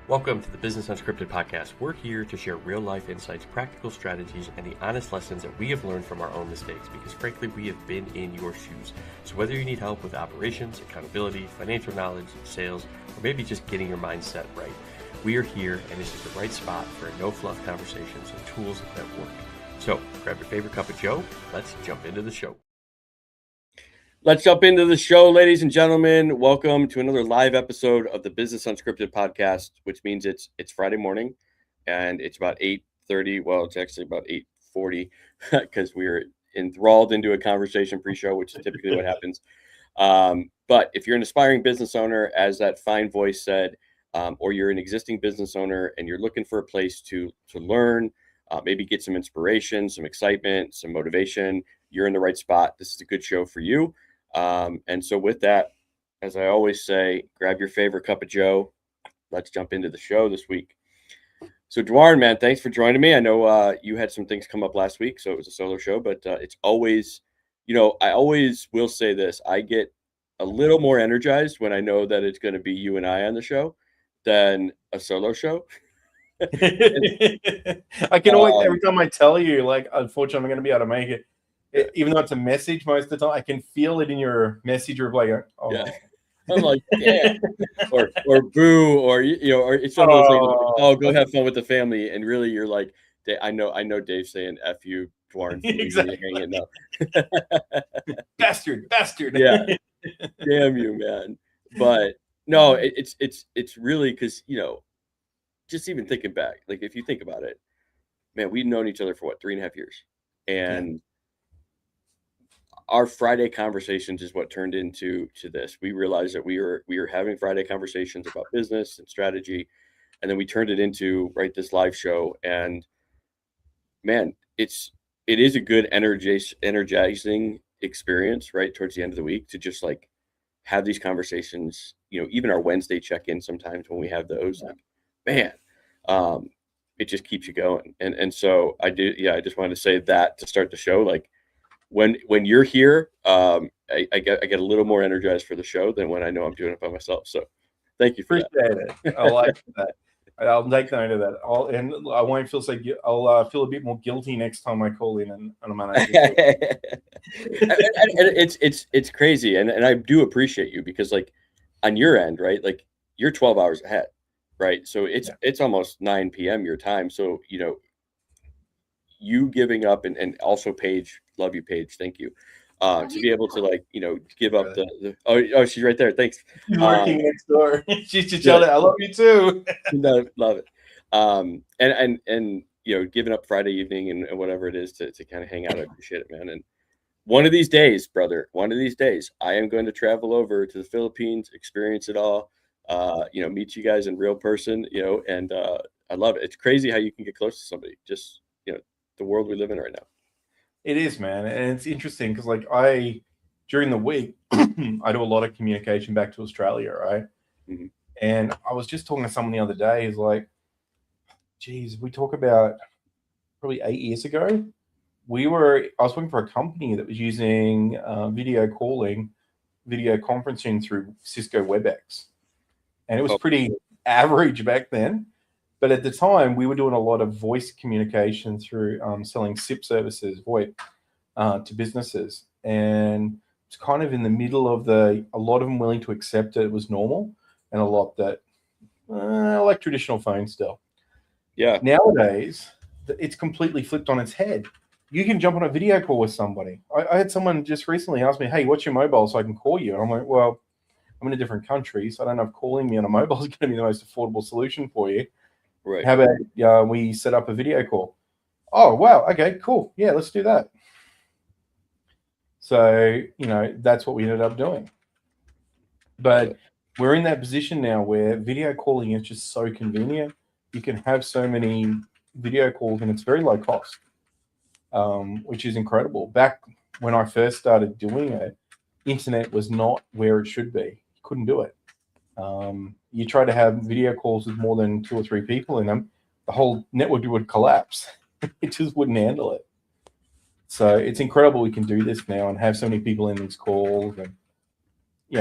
Welcome to the Business Unscripted podcast. We're here to share real-life insights, practical strategies, and the honest lessons that we have learned from our own mistakes because, frankly, we have been in your shoes. So whether you need help with operations, accountability, financial knowledge, sales, or maybe just getting your mindset right, we are here, and this is the right spot for no-fluff conversations and tools that work. So grab your favorite cup of joe. Let's jump into the show. Let's jump into the show, ladies and gentlemen. Welcome to another live episode of the Business Unscripted podcast, which means it's Friday morning, and it's about 8:30. Well, it's actually about 8:40 because we were enthralled into a conversation pre-show, which is typically what happens. But if you're an aspiring business owner, as that fine voice said, or you're an existing business owner and you're looking for a place to learn, maybe get some inspiration, some excitement, some motivation, you're in the right spot. This is a good show for you. And so with that, as I always say, grab your favorite cup of joe. Let's jump into the show this week. So Duarne, man, thanks for joining me. I know you had some things come up last week, so it was a solo show, but it's always, I always will say this. I get a little more energized when I know that it's going to be you and I on the show than a solo show. I can always, every time I tell you, like, unfortunately, I'm going to be able to make it. Even though it's a message most of the time, I can feel it in your message or like, oh. Yeah. I'm like, yeah, or boo, or or it's one of those things like, oh, go have fun with the family, and really you're like, I know Dave's saying F you, Duarne, exactly. Hanging up. bastard. Yeah, damn you, man. But no, it's really because just even thinking back, like if you think about it, man, we've known each other for what, 3.5 years, and our Friday conversations is what turned into this. We realized that we were having Friday conversations about business and strategy, and then we turned it into this live show. And man, it is a good energizing experience, right, towards the end of the week to just like have these conversations. Even our Wednesday check-in sometimes when we have those, like, man, it just keeps you going. And so I just wanted to say that to start the show, like. When you're here, I get a little more energized for the show than when I know I'm doing it by myself. So thank you for Appreciate it. I like that. I'll take note of that. I won't feel so. I'll feel a bit more guilty next time I call in and I'm unable to. It's crazy, and I do appreciate you because like on your end, right? Like you're 12 hours ahead, right? So it's almost 9 p.m. your time. So you giving up and also Paige, love you, Paige, thank you, to be able to like give up the oh she's right there, thanks. She's working next door. She's just yelled, I love you too. No, love it. And giving up Friday evening and whatever it is to kind of hang out. I appreciate it, man. And one of these days, brother, I am going to travel over to the Philippines, experience it all, meet you guys in real person, and I love it. It's crazy how you can get close to somebody, just the world we live in right now. It is, man. And it's interesting because like during the week, I do a lot of communication back to Australia, right? Mm-hmm. And I was just talking to someone the other day, is like, geez, we talk about probably 8 years ago. I was working for a company that was using video conferencing through Cisco WebEx. And it was pretty average back then. But at the time, we were doing a lot of voice communication through selling SIP services, VoIP, to businesses. And it's kind of in the middle of a lot of them willing to accept it was normal, and a lot that like traditional phones still. Yeah. Nowadays, it's completely flipped on its head. You can jump on a video call with somebody. I had someone just recently ask me, hey, what's your mobile so I can call you? And I'm like, well, I'm in a different country, so I don't know if calling me on a mobile is going to be the most affordable solution for you. Right. How about we set up a video call? Oh, wow. Okay, cool. Yeah, let's do that. So, that's what we ended up doing. But we're in that position now where video calling is just so convenient. You can have so many video calls and it's very low cost, which is incredible. Back when I first started doing it, internet was not where it should be. You couldn't do it. You try to have video calls with more than 2 or 3 people in them, the whole network would collapse. It just wouldn't handle it. So it's incredible we can do this now and have so many people in these calls, and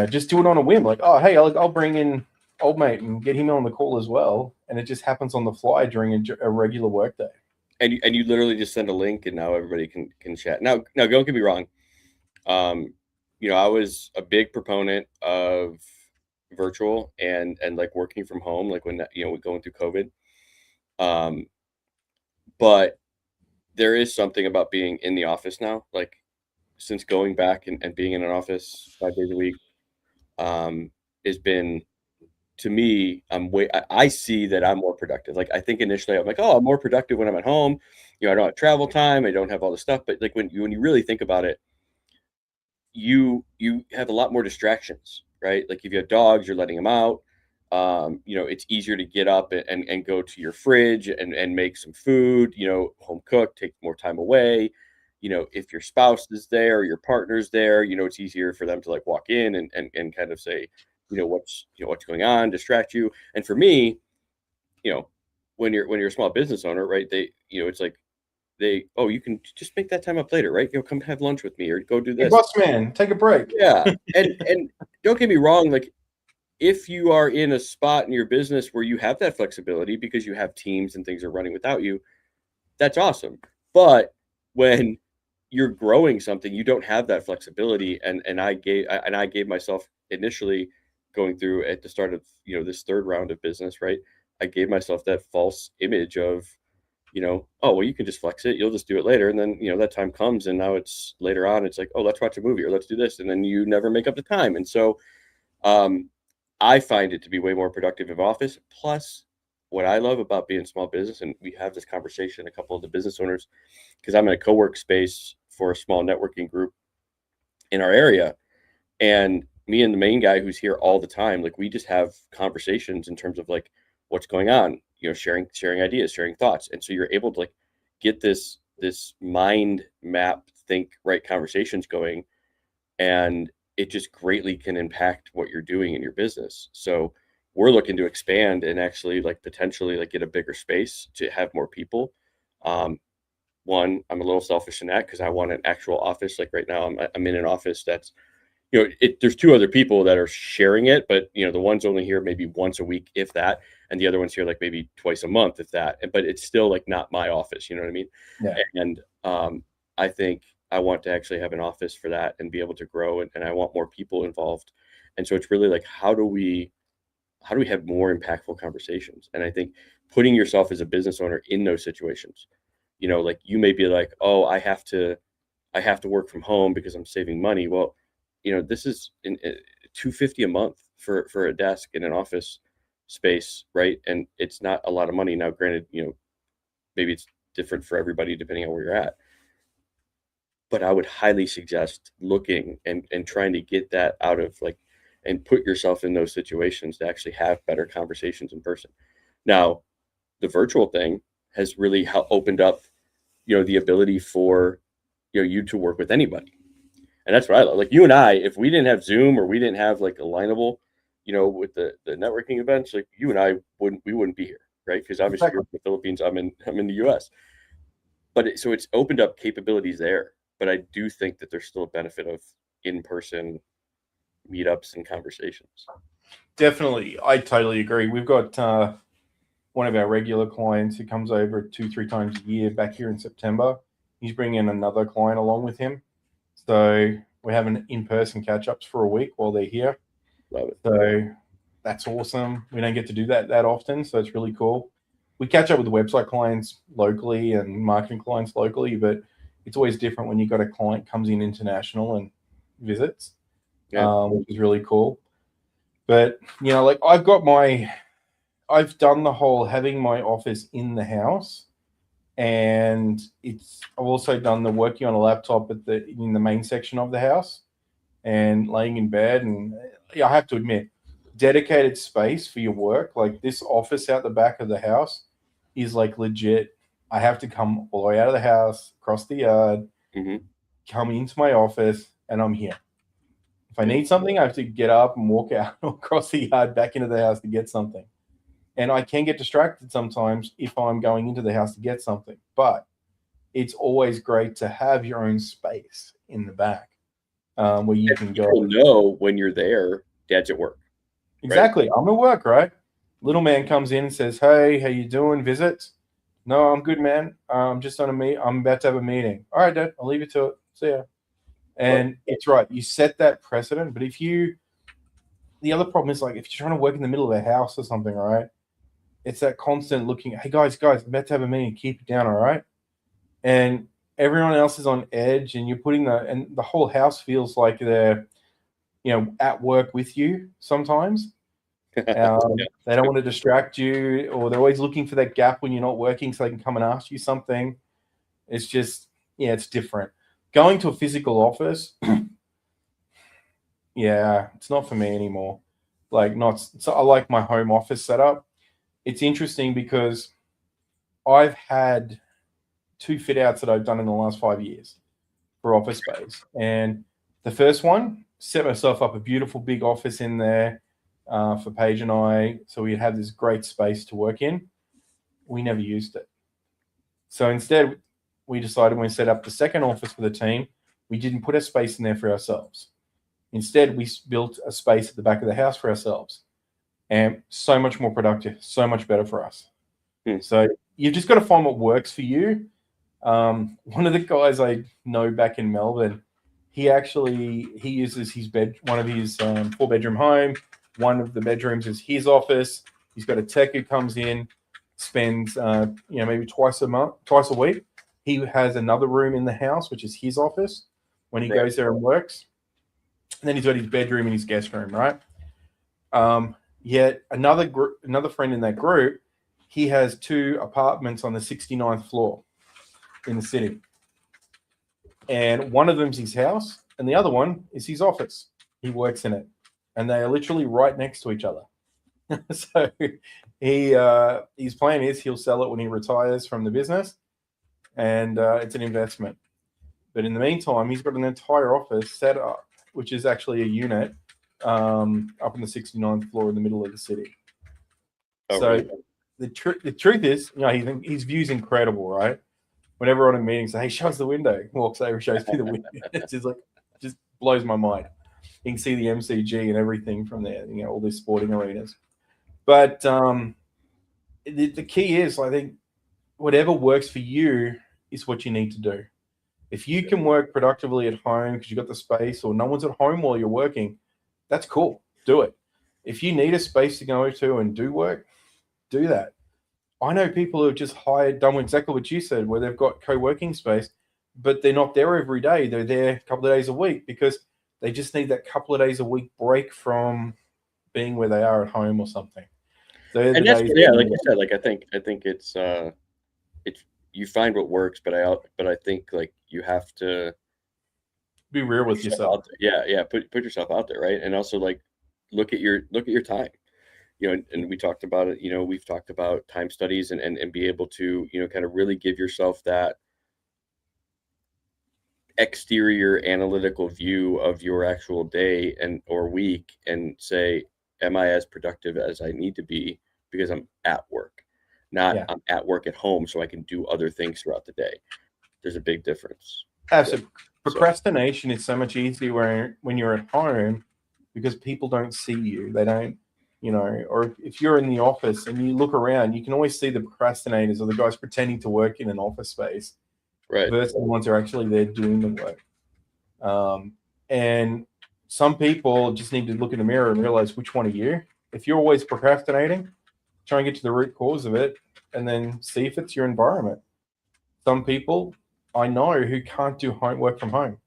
just do it on a whim. Like, oh, hey, I'll bring in old mate and get him on the call as well, and it just happens on the fly during a regular workday. And you literally just send a link, and now everybody can chat. Now don't get me wrong. I was a big proponent of virtual and like working from home, like when going through COVID. But there is something about being in the office now, like since going back and being in an office 5 days a week, has been, to me, I see that I'm more productive. Like I think initially I'm like, oh, I'm more productive when I'm at home. I don't have travel time, I don't have all the stuff. But like when you really think about it, you have a lot more distractions, right? Like if you have dogs, you're letting them out. It's easier to get up and go to your fridge and make some food, home cook, take more time away. If your spouse is there or your partner's there, it's easier for them to like walk in and kind of say, what's going on, distract you. And for me, when you're a small business owner, right, it's like you can just make that time up later, right? Come have lunch with me or go do Hey, this. boss man, take a break. Yeah. And don't get me wrong, like if you are in a spot in your business where you have that flexibility because you have teams and things are running without you, that's awesome. But when you're growing something, you don't have that flexibility. And I gave myself initially going through at the start of this third round of business, right? I gave myself that false image of, oh, well, you can just flex it. You'll just do it later. And then, that time comes and now it's later on. It's like, oh, let's watch a movie or let's do this. And then you never make up the time. And so I find it to be way more productive in office. Plus, what I love about being small business, and we have this conversation, a couple of the business owners, because I'm in a co-work space for a small networking group in our area. And me and the main guy who's here all the time, like we just have conversations in terms of like what's going on, sharing ideas, sharing thoughts. And so you're able to like get this mind map, think right conversations going. And it just greatly can impact what you're doing in your business. So we're looking to expand and actually like potentially like get a bigger space to have more people. One, I'm a little selfish in that because I want an actual office. Like right now I'm in an office that's, there's two other people that are sharing it, but the one's only here maybe once a week, if that, and the other one's here like maybe twice a month, if that. But it's still like not my office, you know what I mean? Yeah. And I think I want to actually have an office for that and be able to grow, and I want more people involved. And so it's really like, how do we have more impactful conversations? And I think putting yourself as a business owner in those situations, like you may be like, oh, I have to work from home because I'm saving money. Well, this is in $250 a month for a desk in an office space, right? And it's not a lot of money. Now, granted, maybe it's different for everybody depending on where you're at. But I would highly suggest looking and trying to get that out of like, and put yourself in those situations to actually have better conversations in person. Now, the virtual thing has really opened up, the ability for, you to work with anybody. And that's what I love. Like you and I, if we didn't have Zoom or we didn't have like Alignable, with the networking events, like you and I wouldn't be here, right? Because obviously you're in the Philippines, I'm in the US. But so it's opened up capabilities there. But I do think that there's still a benefit of in-person meetups and conversations. Definitely, I totally agree. We've got one of our regular clients who comes over 2-3 times a year back here in September. He's bringing another client along with him. So we're having in-person catch-ups for a week while they're here. Love it. So that's awesome. We don't get to do that often, so it's really cool. We catch up with website clients locally and marketing clients locally, but it's always different when you've got a client comes in international and visits, which is really cool. But, like I've done the whole having my office in the house, and I've also done the working on a laptop in the main section of the house and laying in bed. And I have to admit, dedicated space for your work, like this office out the back of the house is like legit. I have to come all the way out of the house, across the yard, come into my office, and I'm here. If I need something, I have to get up and walk out across the yard back into the house to get something. And I can get distracted sometimes if I'm going into the house to get something. But it's always great to have your own space in the back where you can go. People know when you're there, Dad's at work. Exactly. I'm at work, right? Little man comes in and says, "Hey, how you doing? Visits?" "No, I'm good, man. I'm just on a meet. I'm about to have a meeting." "All right, Dad. I'll leave you to it. See ya." And it's right. You set that precedent. But the other problem is like if you're trying to work in the middle of a house or something, right? It's that constant looking. "Hey, guys, I'm about to have a meeting. Keep it down, all right?" And everyone else is on edge, and you're putting and the whole house feels like they're, at work with you sometimes. They don't want to distract you, or they're always looking for that gap when you're not working so they can come and ask you something. It's just, it's different. Going to a physical office, it's not for me anymore. So I like my home office setup. It's interesting because I've had 2 fit outs that I've done in the last 5 years for office space. And the first one, set myself up a beautiful big office in there for Paige and I. So we'd have this great space to work in. We never used it. So instead, we decided when we set up the second office for the team, we didn't put a space in there for ourselves. Instead, we built a space at the back of the house for ourselves. And so much more productive, so much better for us. So you've just got to find what works for you. One of the guys I know back in Melbourne, he uses his one of his 4-bedroom home. One of the bedrooms is his office. He's got a tech who comes in, spends maybe twice a week. He has another room in the house, which is his office when he goes there and works. And then he's got his bedroom and his guest room, right? Yet another friend in that group, he has 2 apartments on the 69th floor in the city. And one of them's his house, and the other one is his office. He works in it. And they are literally right next to each other. So his plan is he'll sell it when he retires from the business, and it's an investment. But in the meantime, he's got an entire office set up, which is actually a unit up on the 69th floor in the middle of the city. Really? The truth is, his view's incredible, right? Whenever we're on a meeting, say, "Hey, show us the window." He walks over, shows me the window. It's just blows my mind. You can see the MCG and everything from there, all these sporting arenas. But the key is, I think, whatever works for you is what you need to do. If you can work productively at home because you've got the space, or no one's at home while you're working, that's cool. Do it. If you need a space to go to and do work, do that. I know people who have just done exactly what you said, where they've got co-working space, but they're not there every day. They're there a couple of days a week because they just need that couple of days a week break from being where they are at home or something. And that's, like you said, I think it's you find what works, but I think like you have to be real with yourself. Put yourself out there, right? And also like look at your time. And we talked about it, we've talked about time studies and be able to, kind of really give yourself that exterior analytical view of your actual day or week and say, am I as productive as I need to be because I'm at work, not I'm at work at home so I can do other things throughout the day. There's a big difference. Absolutely. Procrastination is so much easier when you're at home because people don't see you. They don't, or if you're in the office and you look around, you can always see the procrastinators or the guys pretending to work in an office space, right? Versus the ones who are actually there doing the work. And some people just need to look in the mirror and realize which one are you. If you're always procrastinating, try and get to the root cause of it and then see if it's your environment. Some people I know who can't do work from home.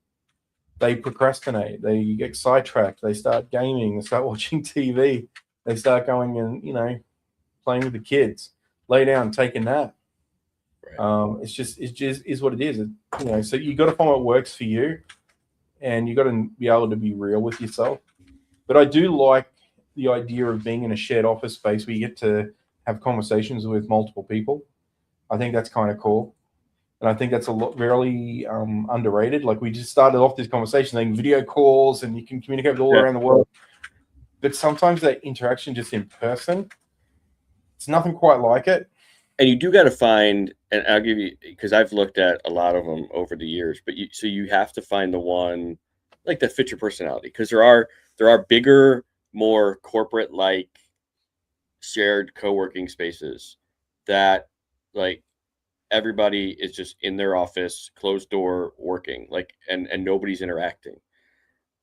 They procrastinate. They get sidetracked. They start gaming. They start watching TV. They start going and, playing with the kids. Lay down, take a nap. Right. It just is what it is. So you got to find what works for you, and you got to be able to be real with yourself. But I do like the idea of being in a shared office space where you get to have conversations with multiple people. I think that's kind of cool. And I think that's really underrated. Like we just started off this conversation saying video calls and you can communicate with all around the world. But sometimes that interaction just in person, it's nothing quite like it. And you do got to find, and I'll give you, because I've looked at a lot of them over the years, but you have to find the one like that fits your personality. Because there are bigger more corporate like shared co-working spaces that like everybody is just in their office, closed door, working, like, and nobody's interacting.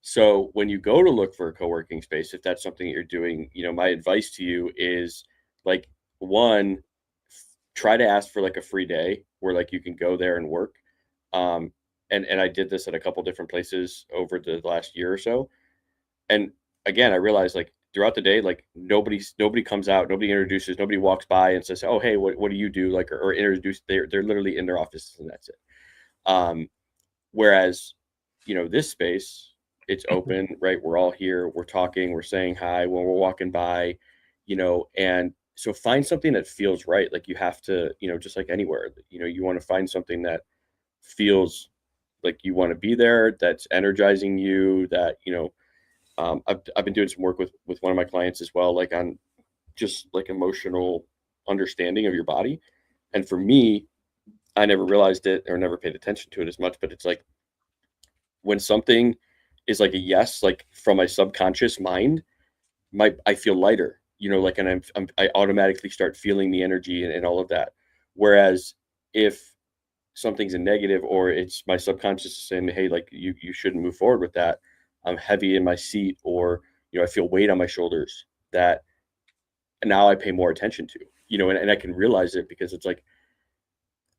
So when you go to look for a co-working space, if that's something that you're doing, my advice to you is like, one, try to ask for like a free day where like you can go there and work. And I did this at a couple different places over the last year or so. And again, I realized like throughout the day, like nobody comes out, nobody introduces, nobody walks by and says, "Oh, hey, what do you do?" Like, or introduce. They're literally in their offices and that's it. Whereas, this space, it's open, right? We're all here, we're talking, we're saying hi when we're walking by, and so find something that feels right. Like you have to, just like anywhere, you want to find something that feels like you want to be there, that's energizing you, that, I've been doing some work with one of my clients as well, like on just like emotional understanding of your body. And for me, I never realized it or never paid attention to it as much, but it's like when something is like a yes, like from my subconscious mind, I feel lighter, like, and I automatically start feeling the energy and all of that. Whereas if something's a negative or it's my subconscious saying, hey, like you shouldn't move forward with that, I'm heavy in my seat, or, I feel weight on my shoulders that now I pay more attention to, and I can realize it because it's like,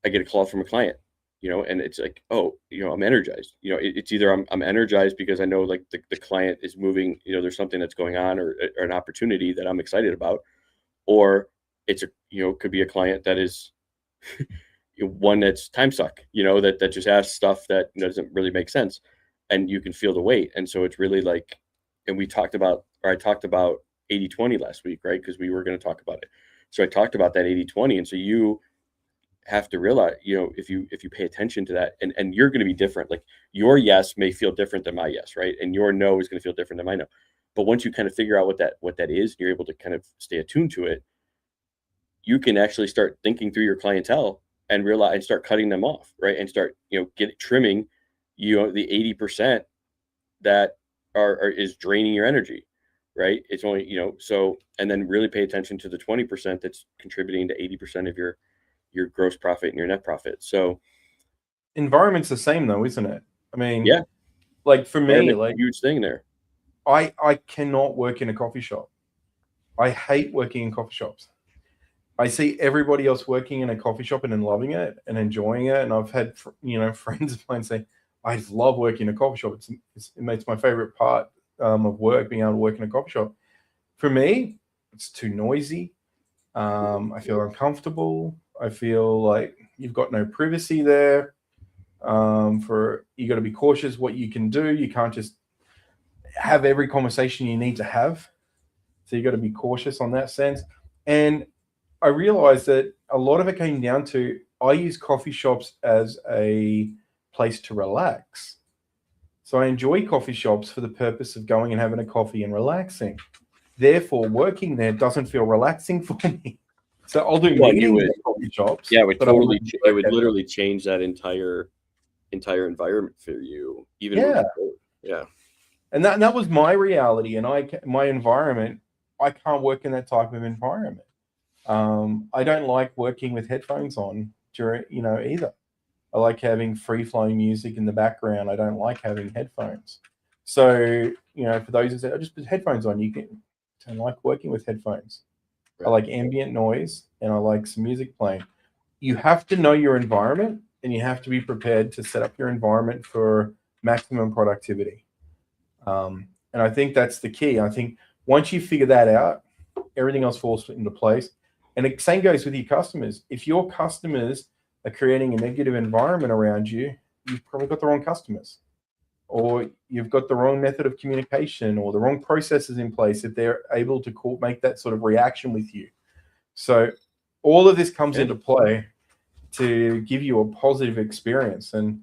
I get a call from a client, and it's like, oh, I'm energized. It's either I'm energized because I know like the client is moving, there's something that's going on or an opportunity that I'm excited about, or it's could be a client that is one that's time suck, that just asks stuff that doesn't really make sense, and you can feel the weight. And so it's really like, and I talked about 80/20 last week, right? Because we were going to talk about it. So I talked about that 80/20. And so you have to realize, if you pay attention to that, and you're going to be different. Like your yes may feel different than my yes, right? And your no is going to feel different than my no. But once you kind of figure out what that is, and you're able to kind of stay attuned to it, you can actually start thinking through your clientele and realize and start cutting them off, right? And start, trimming, the 80% that is draining your energy, right? It's only, so, and then really pay attention to the 20% that's contributing to 80% of your gross profit and your net profit. So environment's the same though, isn't it? I mean, yeah, like for me, like huge thing there. I cannot work in a coffee shop. I hate working in coffee shops. I see everybody else working in a coffee shop and then loving it and enjoying it. And I've had, friends of mine say, I love working in a coffee shop. It's my favorite part of work, being able to work in a coffee shop. For me, it's too noisy. I feel uncomfortable. I feel like you've got no privacy there. You got to be cautious what you can do. You can't just have every conversation you need to have. So you got to be cautious on that sense. And I realized that a lot of it came down to, I use coffee shops as a place to relax. So I enjoy coffee shops for the purpose of going and having a coffee and relaxing. Therefore, working there doesn't feel relaxing for me. So I'll do meetings at coffee shops. Yeah, it would literally change that entire environment for you. Even yeah. And that was my reality. And my environment, I can't work in that type of environment. I don't like working with headphones on during, either. I like having free-flowing music in the background. I don't like having headphones. So, for those who say, I just put headphones on, I like working with headphones. Right. I like ambient noise and I like some music playing. You have to know your environment and you have to be prepared to set up your environment for maximum productivity. And I think that's the key. I think once you figure that out, everything else falls into place. And the same goes with your customers. If your customers are creating a negative environment around you, you've probably got the wrong customers, or you've got the wrong method of communication or the wrong processes in place if they're able to make that sort of reaction with you. So all of this comes into play to give you a positive experience. And,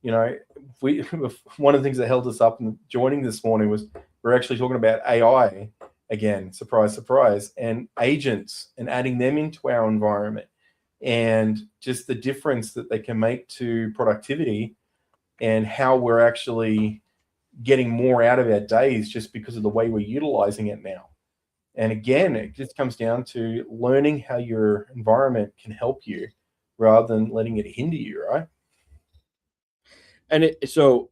one of the things that held us up in joining this morning was we're actually talking about AI again, surprise, surprise, and agents and adding them into our environment and just the difference that they can make to productivity and how we're actually getting more out of our days just because of the way we're utilizing it now. And again, it just comes down to learning how your environment can help you rather than letting it hinder you, right? And so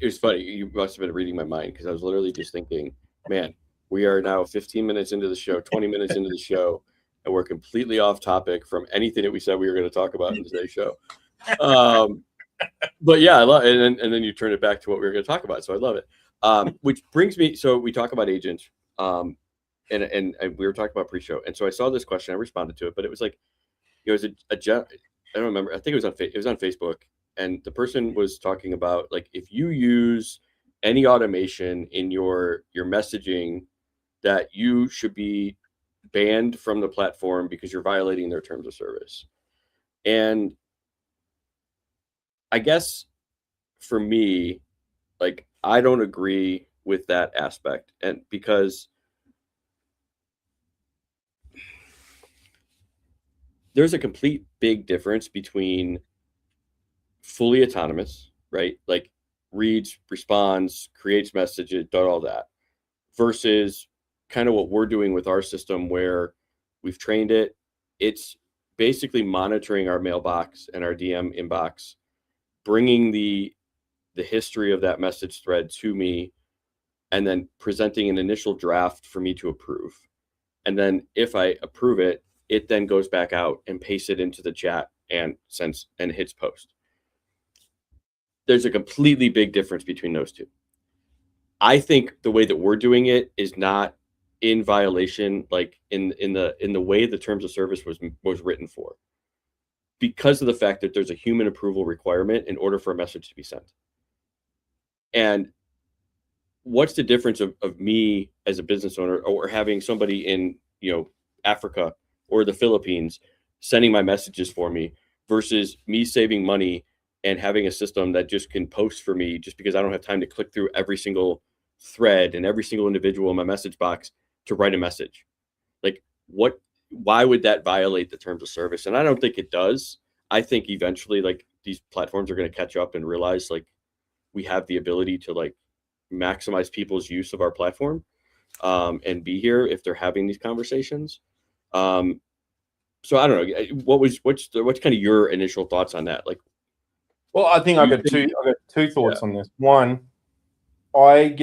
it was funny. You must have been reading my mind, because I was literally just thinking, man, we are now 15 minutes into the show, 20 minutes into the show, and we're completely off topic from anything that we said we were going to talk about in today's show. But yeah, I love it. And then you turn it back to what we were going to talk about. So I love it. Which brings me, so we talk about agents, and we were talking about pre-show. And so I saw this question, I responded to it, but it was like, it was I don't remember. I think it was on Facebook. And the person was talking about, like, if you use any automation in your messaging, that you should be banned from the platform because you're violating their terms of service. And I guess for me, like, I don't agree with that aspect. And because there's a complete big difference between fully autonomous, right? Like, reads, responds, creates messages, does all that, versus kind of what we're doing with our system, where we've trained it. It's basically monitoring our mailbox and our DM inbox, bringing the history of that message thread to me, and then presenting an initial draft for me to approve. And then if I approve it, it then goes back out and pastes it into the chat and sends and hits post. There's a completely big difference between those two. I think the way that we're doing it is not in violation, like in the way the terms of service was written for, because of the fact that there's a human approval requirement in order for a message to be sent. And what's the difference of me as a business owner, or having somebody in, Africa or the Philippines sending my messages for me, versus me saving money and having a system that just can post for me, just because I don't have time to click through every single thread and every single individual in my message box to write a message? Like, why would that violate the terms of service? And I don't think it does. I think eventually, like, these platforms are going to catch up and realize, like, we have the ability to, like, maximize people's use of our platform, and be here if they're having these conversations. So I don't know. What's kind of your initial thoughts on that? Like, well, I think I got two thoughts on this. One, I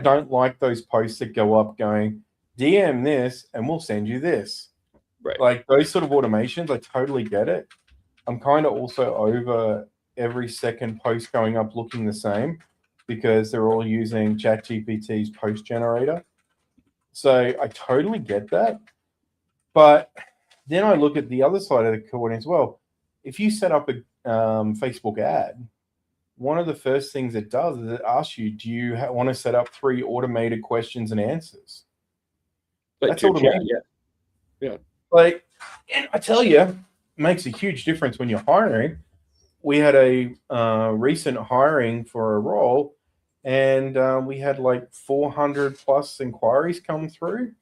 don't like those posts that go up going, DM this and we'll send you this. Right. Like, those sort of automations, I totally get it. I'm kind of also over every second post going up looking the same, because they're all using ChatGPT's post generator. So I totally get that. But then I look at the other side of the coin as well. If you set up a Facebook ad, one of the first things it does is it asks you, do you want to set up 3 automated questions and answers? Like, that's automated. Yeah. Like, and I tell you, it makes a huge difference when you're hiring. We had a recent hiring for a role, and we had like 400 plus inquiries come through.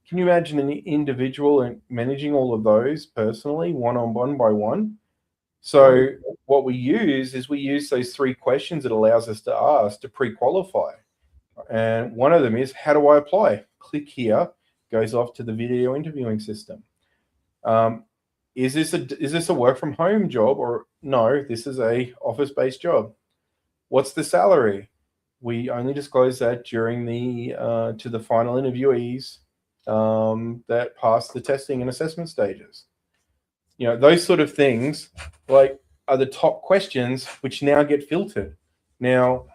Can you imagine an individual and managing all of those personally, one by one? So what we use those 3 questions it allows us to ask to pre-qualify. And one of them is, how do I apply? Click here, goes off to the video interviewing system. Is this a work from home job, or no, this is a office-based job? What's the salary? We only disclose that during to the final interviewees that pass the testing and assessment stages. Those sort of things, like, are the top questions which now get filtered. Now,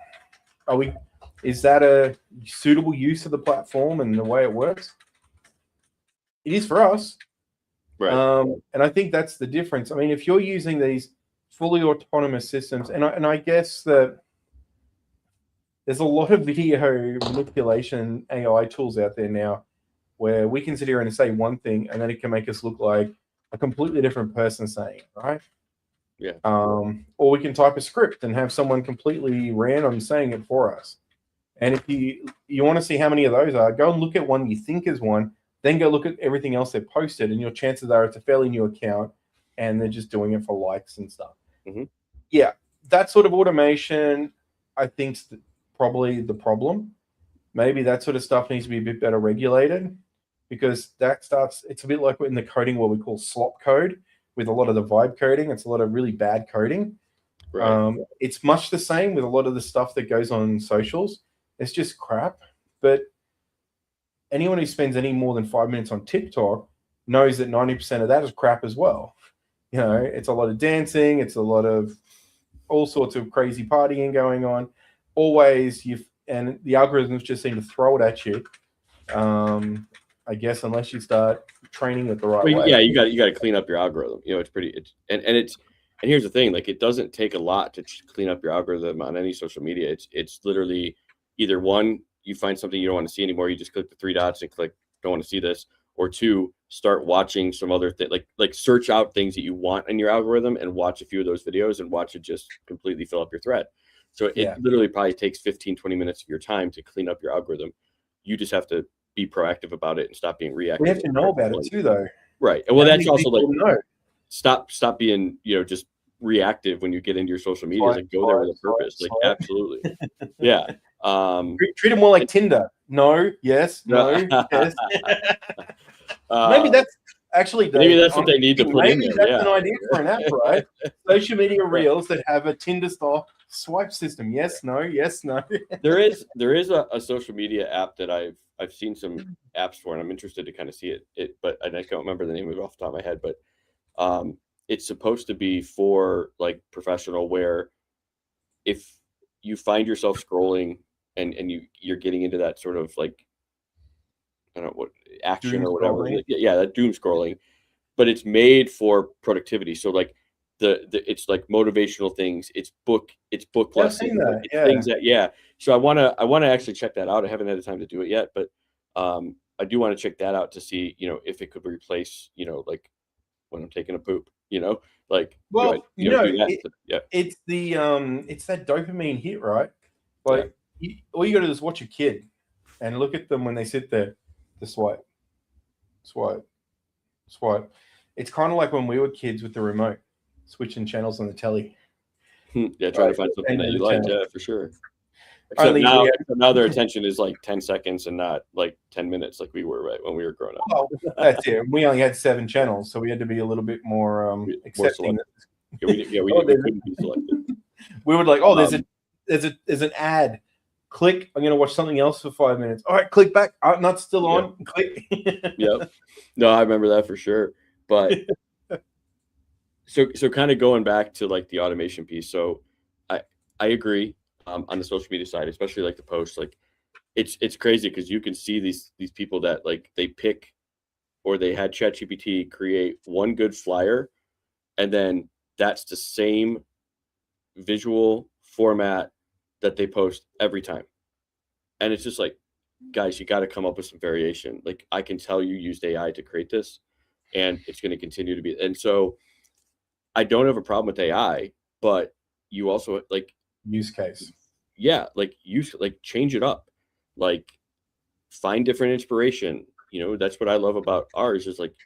is that a suitable use of the platform and the way it works? It is for us. Right. And I think that's the difference. I mean, if you're using these fully autonomous systems, and I guess that there's a lot of video manipulation AI tools out there now, where we can sit here and say one thing, and then it can make us look like a completely different person saying it, right? Yeah. Or we can type a script and have someone completely random saying it for us. And if you want to see how many of those are, go and look at one you think is one, then go look at everything else they've posted, and your chances are it's a fairly new account, and they're just doing it for likes and stuff. Mm-hmm. Yeah, that sort of automation, I think probably the problem. Maybe that sort of stuff needs to be a bit better regulated, because it's a bit like in the coding what we call slop code, with a lot of the vibe coding. It's a lot of really bad coding. Right. It's much the same with a lot of the stuff that goes on socials. It's just crap. But anyone who spends any more than 5 minutes on TikTok knows that 90% of that is crap as well. It's a lot of dancing. It's a lot of all sorts of crazy partying going on. Always, and the algorithms just seem to throw it at you. I guess unless you start training it the right way. Yeah, you got to clean up your algorithm. And here's the thing, like, it doesn't take a lot to clean up your algorithm on any social media. It's literally either one, you find something you don't want to see anymore, you just click the 3 dots and click don't want to see this, or 2, start watching some other thing, like search out things that you want in your algorithm and watch a few of those videos and watch it just completely fill up your thread. So it literally probably takes 15-20 minutes of your time to clean up your algorithm. You just have to be proactive about it and stop being reactive. We have to know about it too, though. Right. And well, that's also like, stop being, just reactive when you get into your social media. Like, go there with a purpose. Like, absolutely. Yeah. Treat it more like Tinder. No, yes, no, yes. Maybe that's actually what they need to put in there. Maybe that's an idea for an app, right? Social media reels that have a Tinder style swipe system. Yes, no, yes, no. There is a social media app that I've seen some apps for, and I'm interested to kind of see it, but I don't remember the name of it off the top of my head. But it's supposed to be for like professional, where if you find yourself scrolling and you're getting into that sort of like, I don't know what action doom or whatever, that doom scrolling, but it's made for productivity. So like it's like motivational things. It's book lessons. Things that So I want to actually check that out. I haven't had the time to do it yet, but I do want to check that out to see if it could replace like when I'm taking a poop. Like, well, it's that dopamine hit, right? Like all you got to do is watch a kid and look at them when they sit there. The swipe. It's kind of like when we were kids with the remote, switching channels on the telly. Yeah, try to find something that you like. Yeah, for sure. Except now their attention is like 10 seconds and not like 10 minutes like we were right when we were growing up. Well, that's it. We only had 7 channels, so we had to be a little bit more accepting. We couldn't be selective. We would like, there's an ad. Click. I'm going to watch something else for 5 minutes. All right, click back. Not still on. Yep. Click. Yep. No, I remember that for sure. But so kind of going back to like the automation piece. So I agree on the social media side, especially like the posts. Like it's crazy because you can see these people that like they pick, or they had ChatGPT create one good flyer, and then that's the same visual format that they post every time. And it's just like, guys, you got to come up with some variation. Like, I can tell you used AI to create this, and it's going to continue to be. And so I don't have a problem with AI, but you also like use case. Yeah. Like change it up, like find different inspiration. That's what I love about ours is like,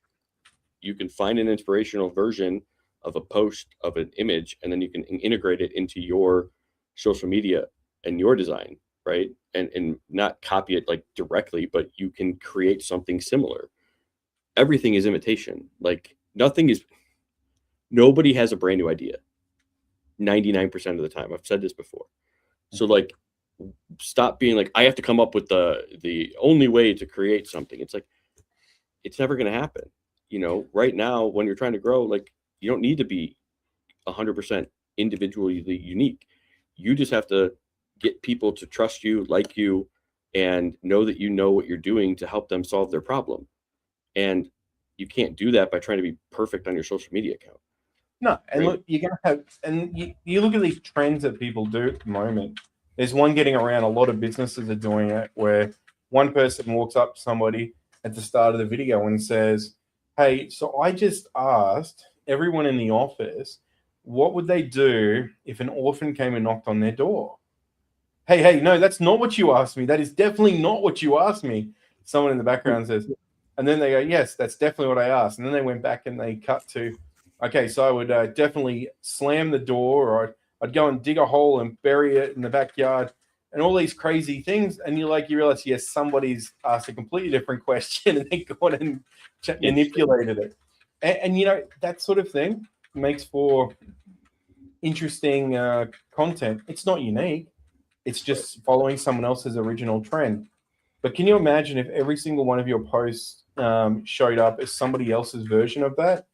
you can find an inspirational version of a post of an image, and then you can integrate it into your social media and your design, right? And not copy it like directly, but you can create something similar. Everything is imitation. Like nobody has a brand new idea 99% of the time. I've said this before. So like, stop being like, I have to come up with the only way to create something. It's like, it's never going to happen. Right now, when you're trying to grow, like, you don't need to be 100% individually unique. You just have to get people to trust you, like you, and know that you know what you're doing to help them solve their problem. And you can't do that by trying to be perfect on your social media account. No, and right? Look, you're gonna have, and you look at these trends that people do at the moment. There's one getting around. A lot of businesses are doing it, where one person walks up to somebody at the start of the video and says, "Hey, so I just asked everyone in the office, what would they do if an orphan came and knocked on their door?" Hey, no, that's not what you asked me. That is definitely not what you asked me. Someone in the background says, and then they go, yes, that's definitely what I asked. And then they went back and they cut to, okay, so I would definitely slam the door, or I'd go and dig a hole and bury it in the backyard and all these crazy things. And you realize, yes, somebody's asked a completely different question and they gone and manipulated it. And that sort of thing makes for interesting content. It's not unique. It's just following someone else's original trend. But can you imagine if every single one of your posts showed up as somebody else's version of that?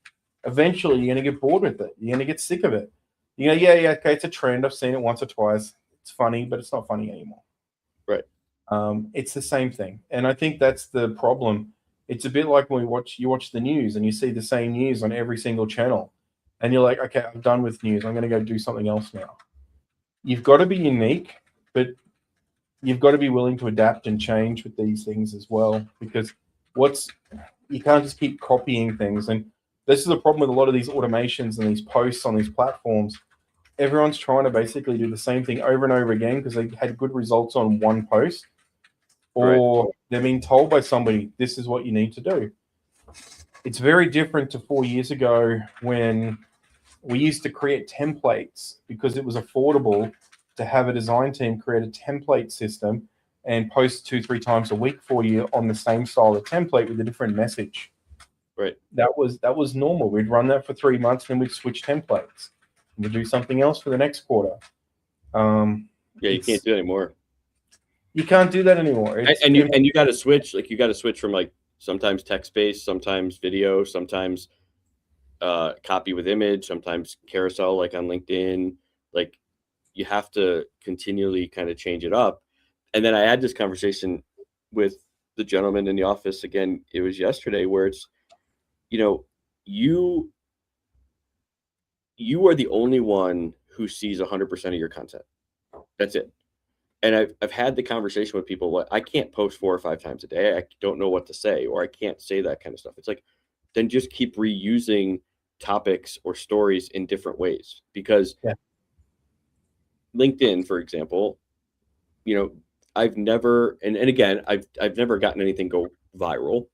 Eventually, you're going to get bored with it. You're going to get sick of it. Yeah, okay, it's a trend. I've seen it once or twice. It's funny, but it's not funny anymore. Right. It's the same thing. And I think that's the problem. It's a bit like when you watch the news and you see the same news on every single channel. And you're like, okay, I'm done with news. I'm going to go do something else now. You've got to be unique, but you've got to be willing to adapt and change with these things as well, because you can't just keep copying things. And this is the problem with a lot of these automations and these posts on these platforms. Everyone's trying to basically do the same thing over and over again because they had good results on one post, or they're being told by somebody, this is what you need to do. It's very different to 4 years ago when we used to create templates because it was affordable to have a design team create a template system and post 2-3 times a week for you on the same style of template with a different message. Right. That was normal. We'd run that for 3 months, and then we'd switch templates. We'd do something else for the next quarter. You can't do it anymore. You can't do that anymore. And you got to switch. Like, you got to switch from like sometimes text based, sometimes video, sometimes copy with image, sometimes carousel, like on LinkedIn. Like, you have to continually kind of change it up. And then I had this conversation with the gentleman in the office again. It was yesterday, where it's, you are the only one who sees 100% of your content. That's it. And I've had the conversation with people. I can't post 4 or 5 times a day. I don't know what to say, or I can't say that kind of stuff. It's like, then just keep reusing topics or stories in different ways, because LinkedIn, for example, I've never, and again, I've never gotten anything go viral,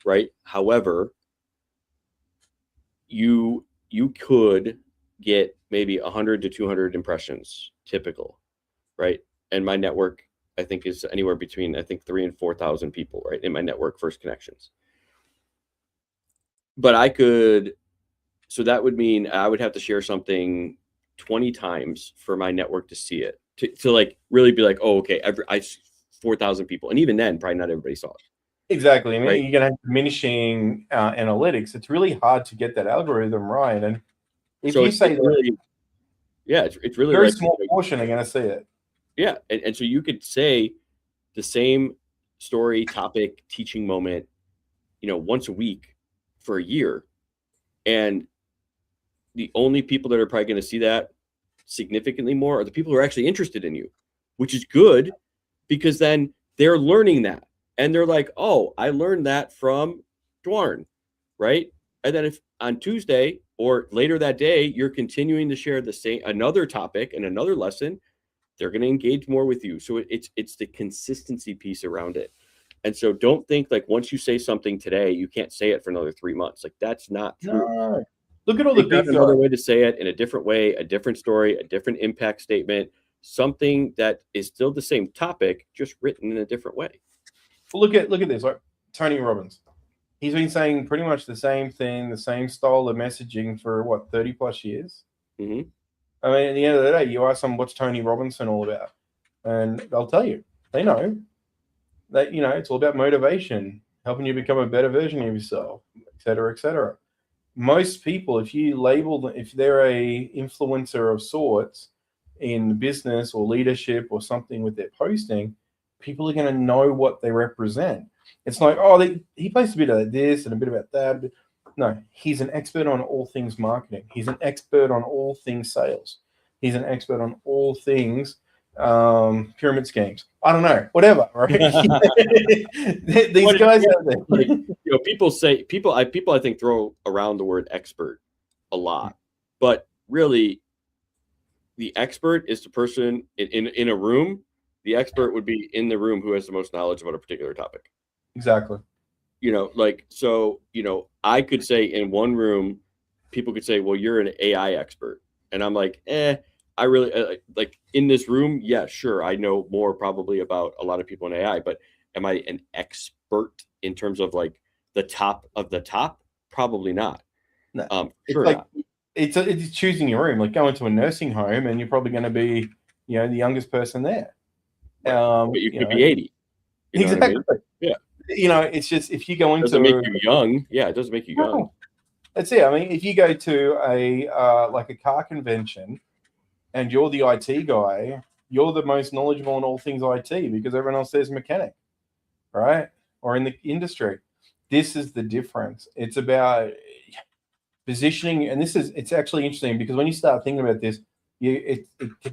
right? However, you could get maybe 100 to 200 impressions, typical, right? And my network, I think, is anywhere between 3,000 and 4,000 people, right, in my network first connections. But so that would mean I would have to share something 20 times for my network to see it, to like really be like, oh, okay, I 4,000 people, and even then, probably not everybody saw it. Exactly. I mean, you're gonna have diminishing analytics. It's really hard to get that algorithm right, and if you say that, it's really very small portion are gonna see it. Yeah, and so you could say the same story, topic, teaching moment, once a week for a year, and the only people that are probably going to see that significantly more are the people who are actually interested in you, which is good, because then they're learning that, and they're like, oh, I learned that from Duarne, right? And then if on Tuesday or later that day you're continuing to share another topic and another lesson, they're going to engage more with you. So it's the consistency piece around it. And so don't think like once you say something today, you can't say it for another 3 months. Like, that's not true. No. Look at all the big another way to say it, in a different way, a different story, a different impact statement, something that is still the same topic, just written in a different way. Well, look at this. Like Tony Robbins, he's been saying pretty much the same thing, the same style of messaging for 30 plus years. Mm-hmm. I mean, at the end of the day, you ask them, what's Tony Robinson all about? And they'll tell you. They know that, it's all about motivation, helping you become a better version of yourself, et cetera, et cetera. Most people, if you label them, if they're a influencer of sorts in business or leadership or something with their posting, people are going to know what they represent. It's like, he posts a bit of this and a bit about that. No, he's an expert on all things marketing. He's an expert on all things sales. He's an expert on all things pyramid schemes. I don't know, whatever, right? These guys have that. Like, people I think throw around the word expert a lot, but really the expert is the person in a room. The expert would be in the room who has the most knowledge about a particular topic. Exactly. I could say in one room, people could say, well, you're an AI expert. And I'm like, I really like in this room. Yeah, sure. I know more probably about a lot of people in AI, but am I an expert in terms of like the top of the top? Probably not. No. It's Sure like not. it's choosing your room. Like going to a nursing home, and you're probably going to be, the youngest person there. Right. But you could be 80. You know what I Exactly. mean? Yeah. It's just if you go Doesn't make into you young. Yeah, it doesn't make you young. no, that's it. I mean, if you go to a like a car convention, and you're the IT guy, you're the most knowledgeable in all things IT because everyone else there's mechanic, right? Or in the industry. This is the difference. It's about positioning, and it's actually interesting because when you start thinking about this, it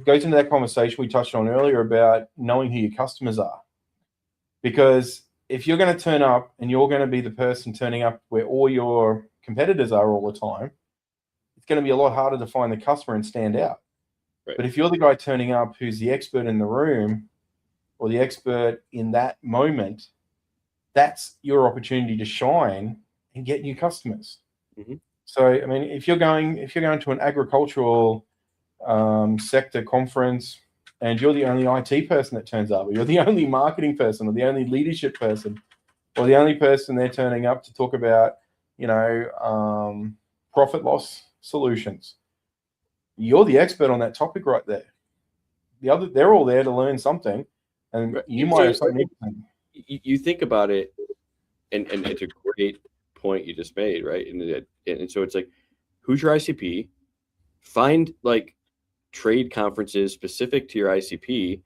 goes into that conversation we touched on earlier about knowing who your customers are. Because if you're going to turn up and you're going to be the person turning up where all your competitors are all the time, it's going to be a lot harder to find the customer and stand out. Right. But if you're the guy turning up who's the expert in the room or the expert in that moment, that's your opportunity to shine and get new customers. Mm-hmm. So, I mean, if you're going to an agricultural sector conference and you're the only IT person that turns up, or you're the only marketing person, or the only leadership person, or the only person they're turning up to talk about, profit loss solutions, you're the expert on that topic right there. They're all there to learn something, and Right. you might have something. You think about it, and it's a great point you just made, right? And so it's like, who's your ICP? Find like trade conferences specific to your ICP,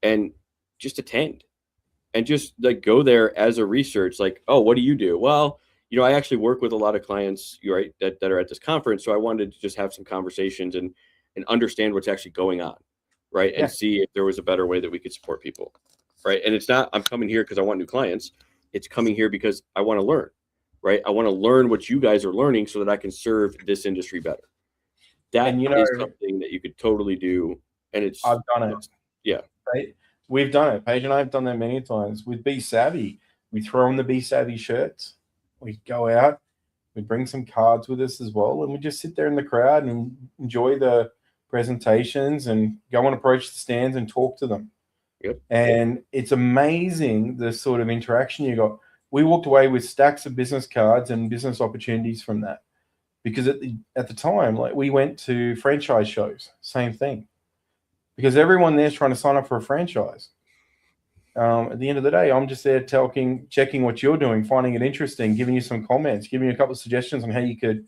and just attend, and just like go there as a research. Like, oh, what do you do? Well, I actually work with a lot of clients, right, that are at this conference, so I wanted to just have some conversations and understand what's actually going on, right, and see if there was a better way that we could support people, right? And it's not I'm coming here because I want new clients. It's coming here because I want to learn, right? I want to learn what you guys are learning so that I can serve this industry better. That is something that you could totally do, and I've done it. Yeah, right? We've done it. Paige and I have done that many times with Be Savvy. We throw on the Be Savvy shirts. We go out. We bring some cards with us as well, and we just sit there in the crowd and enjoy the presentations and go and approach the stands and talk to them. Yep. And it's amazing the sort of interaction you got. We walked away with stacks of business cards and business opportunities from that, because at the time, like, we went to franchise shows, same thing, because everyone there's trying to sign up for a franchise. At the end of the day, I'm just there checking what you're doing, finding it interesting, giving you some comments, giving you a couple of suggestions on how you could,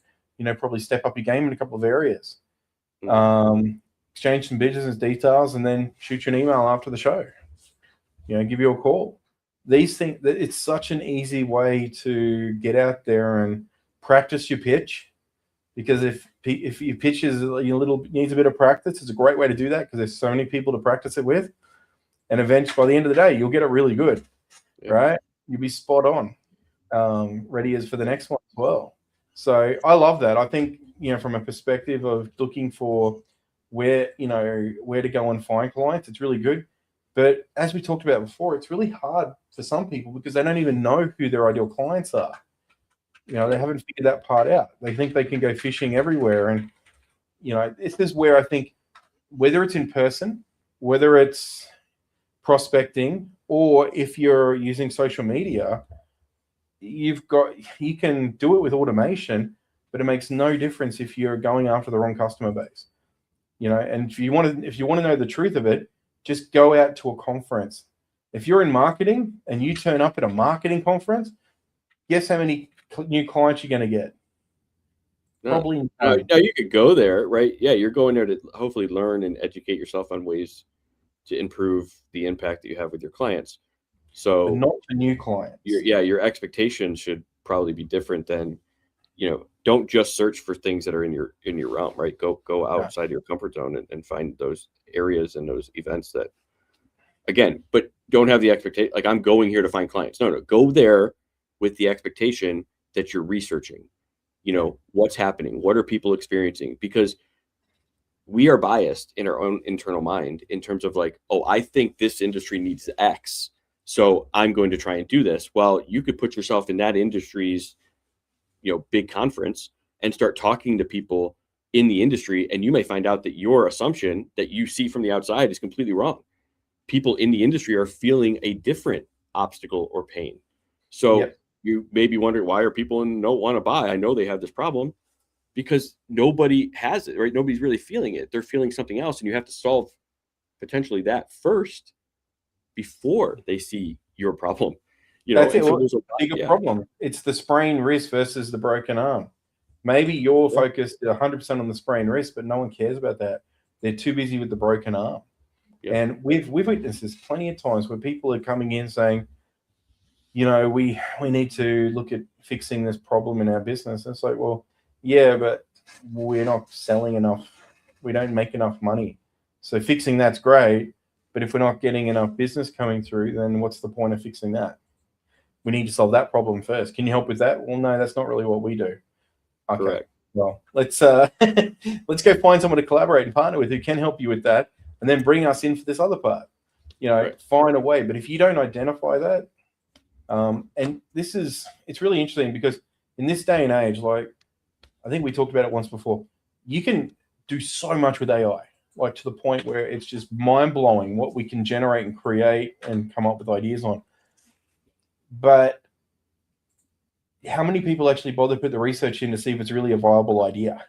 probably step up your game in a couple of areas. Exchange some business details, and then shoot you an email after the show. Give you a call. These things, it's such an easy way to get out there and practice your pitch. Because if your pitch is needs a bit of practice, it's a great way to do that because there's so many people to practice it with. And eventually, by the end of the day, you'll get it really good, right? You'll be spot on, ready as for the next one as well. So I love that. I think, from a perspective of looking for where to go and find clients, it's really good. But as we talked about before, it's really hard for some people because they don't even know who their ideal clients are. They haven't figured that part out. They think they can go fishing everywhere. And, this is where I think, whether it's in person, whether it's prospecting, or if you're using social media, you can do it with automation, but it makes no difference if you're going after the wrong customer base. And if you want to know the truth of it, just go out to a conference. If you're in marketing and you turn up at a marketing conference, guess how many new clients you're going to get? Probably no. You could go there, right? Yeah, you're going there to hopefully learn and educate yourself on ways to improve the impact that you have with your clients. So, but not for new clients. Your expectations should probably be different than, don't just search for things that are in your realm, right? Go outside your comfort zone and find those areas and those events that, again, but don't have the expectation, like, I'm going here to find clients. No, go there with the expectation that you're researching, what's happening, what are people experiencing, because we are biased in our own internal mind in terms of like, oh, I think this industry needs X, so I'm going to try and do this. Well, you could put yourself in that industry's, big conference and start talking to people in the industry, and you may find out that your assumption that you see from the outside is completely wrong. People in the industry are feeling a different obstacle or pain. So you may be wondering, why are people don't want to buy? I know they have this problem, because nobody has it, right? Nobody's really feeling it. They're feeling something else, and you have to solve potentially that first before they see your problem. That's it. Well, it's a bigger problem. It's the sprained wrist versus the broken arm. Maybe you're focused 100% on the sprained wrist, but no one cares about that. They're too busy with the broken arm. And we've witnessed this plenty of times where people are coming in saying, we need to look at fixing this problem in our business. And it's like, well, yeah, but we're not selling enough. We don't make enough money. So fixing that's great, but if we're not getting enough business coming through, then what's the point of fixing that? We need to solve that problem first. Can you help with that? Well, no, that's not really what we do. Okay. Correct. Well, let's let's go find someone to collaborate and partner with who can help you with that, and then bring us in for this other part. Find a way. But if you don't identify that, and it's really interesting, because in this day and age, like I think we talked about it once before, you can do so much with AI, like to the point where it's just mind blowing what we can generate and create and come up with ideas on. But how many people actually bother to put the research in to see if it's really a viable idea?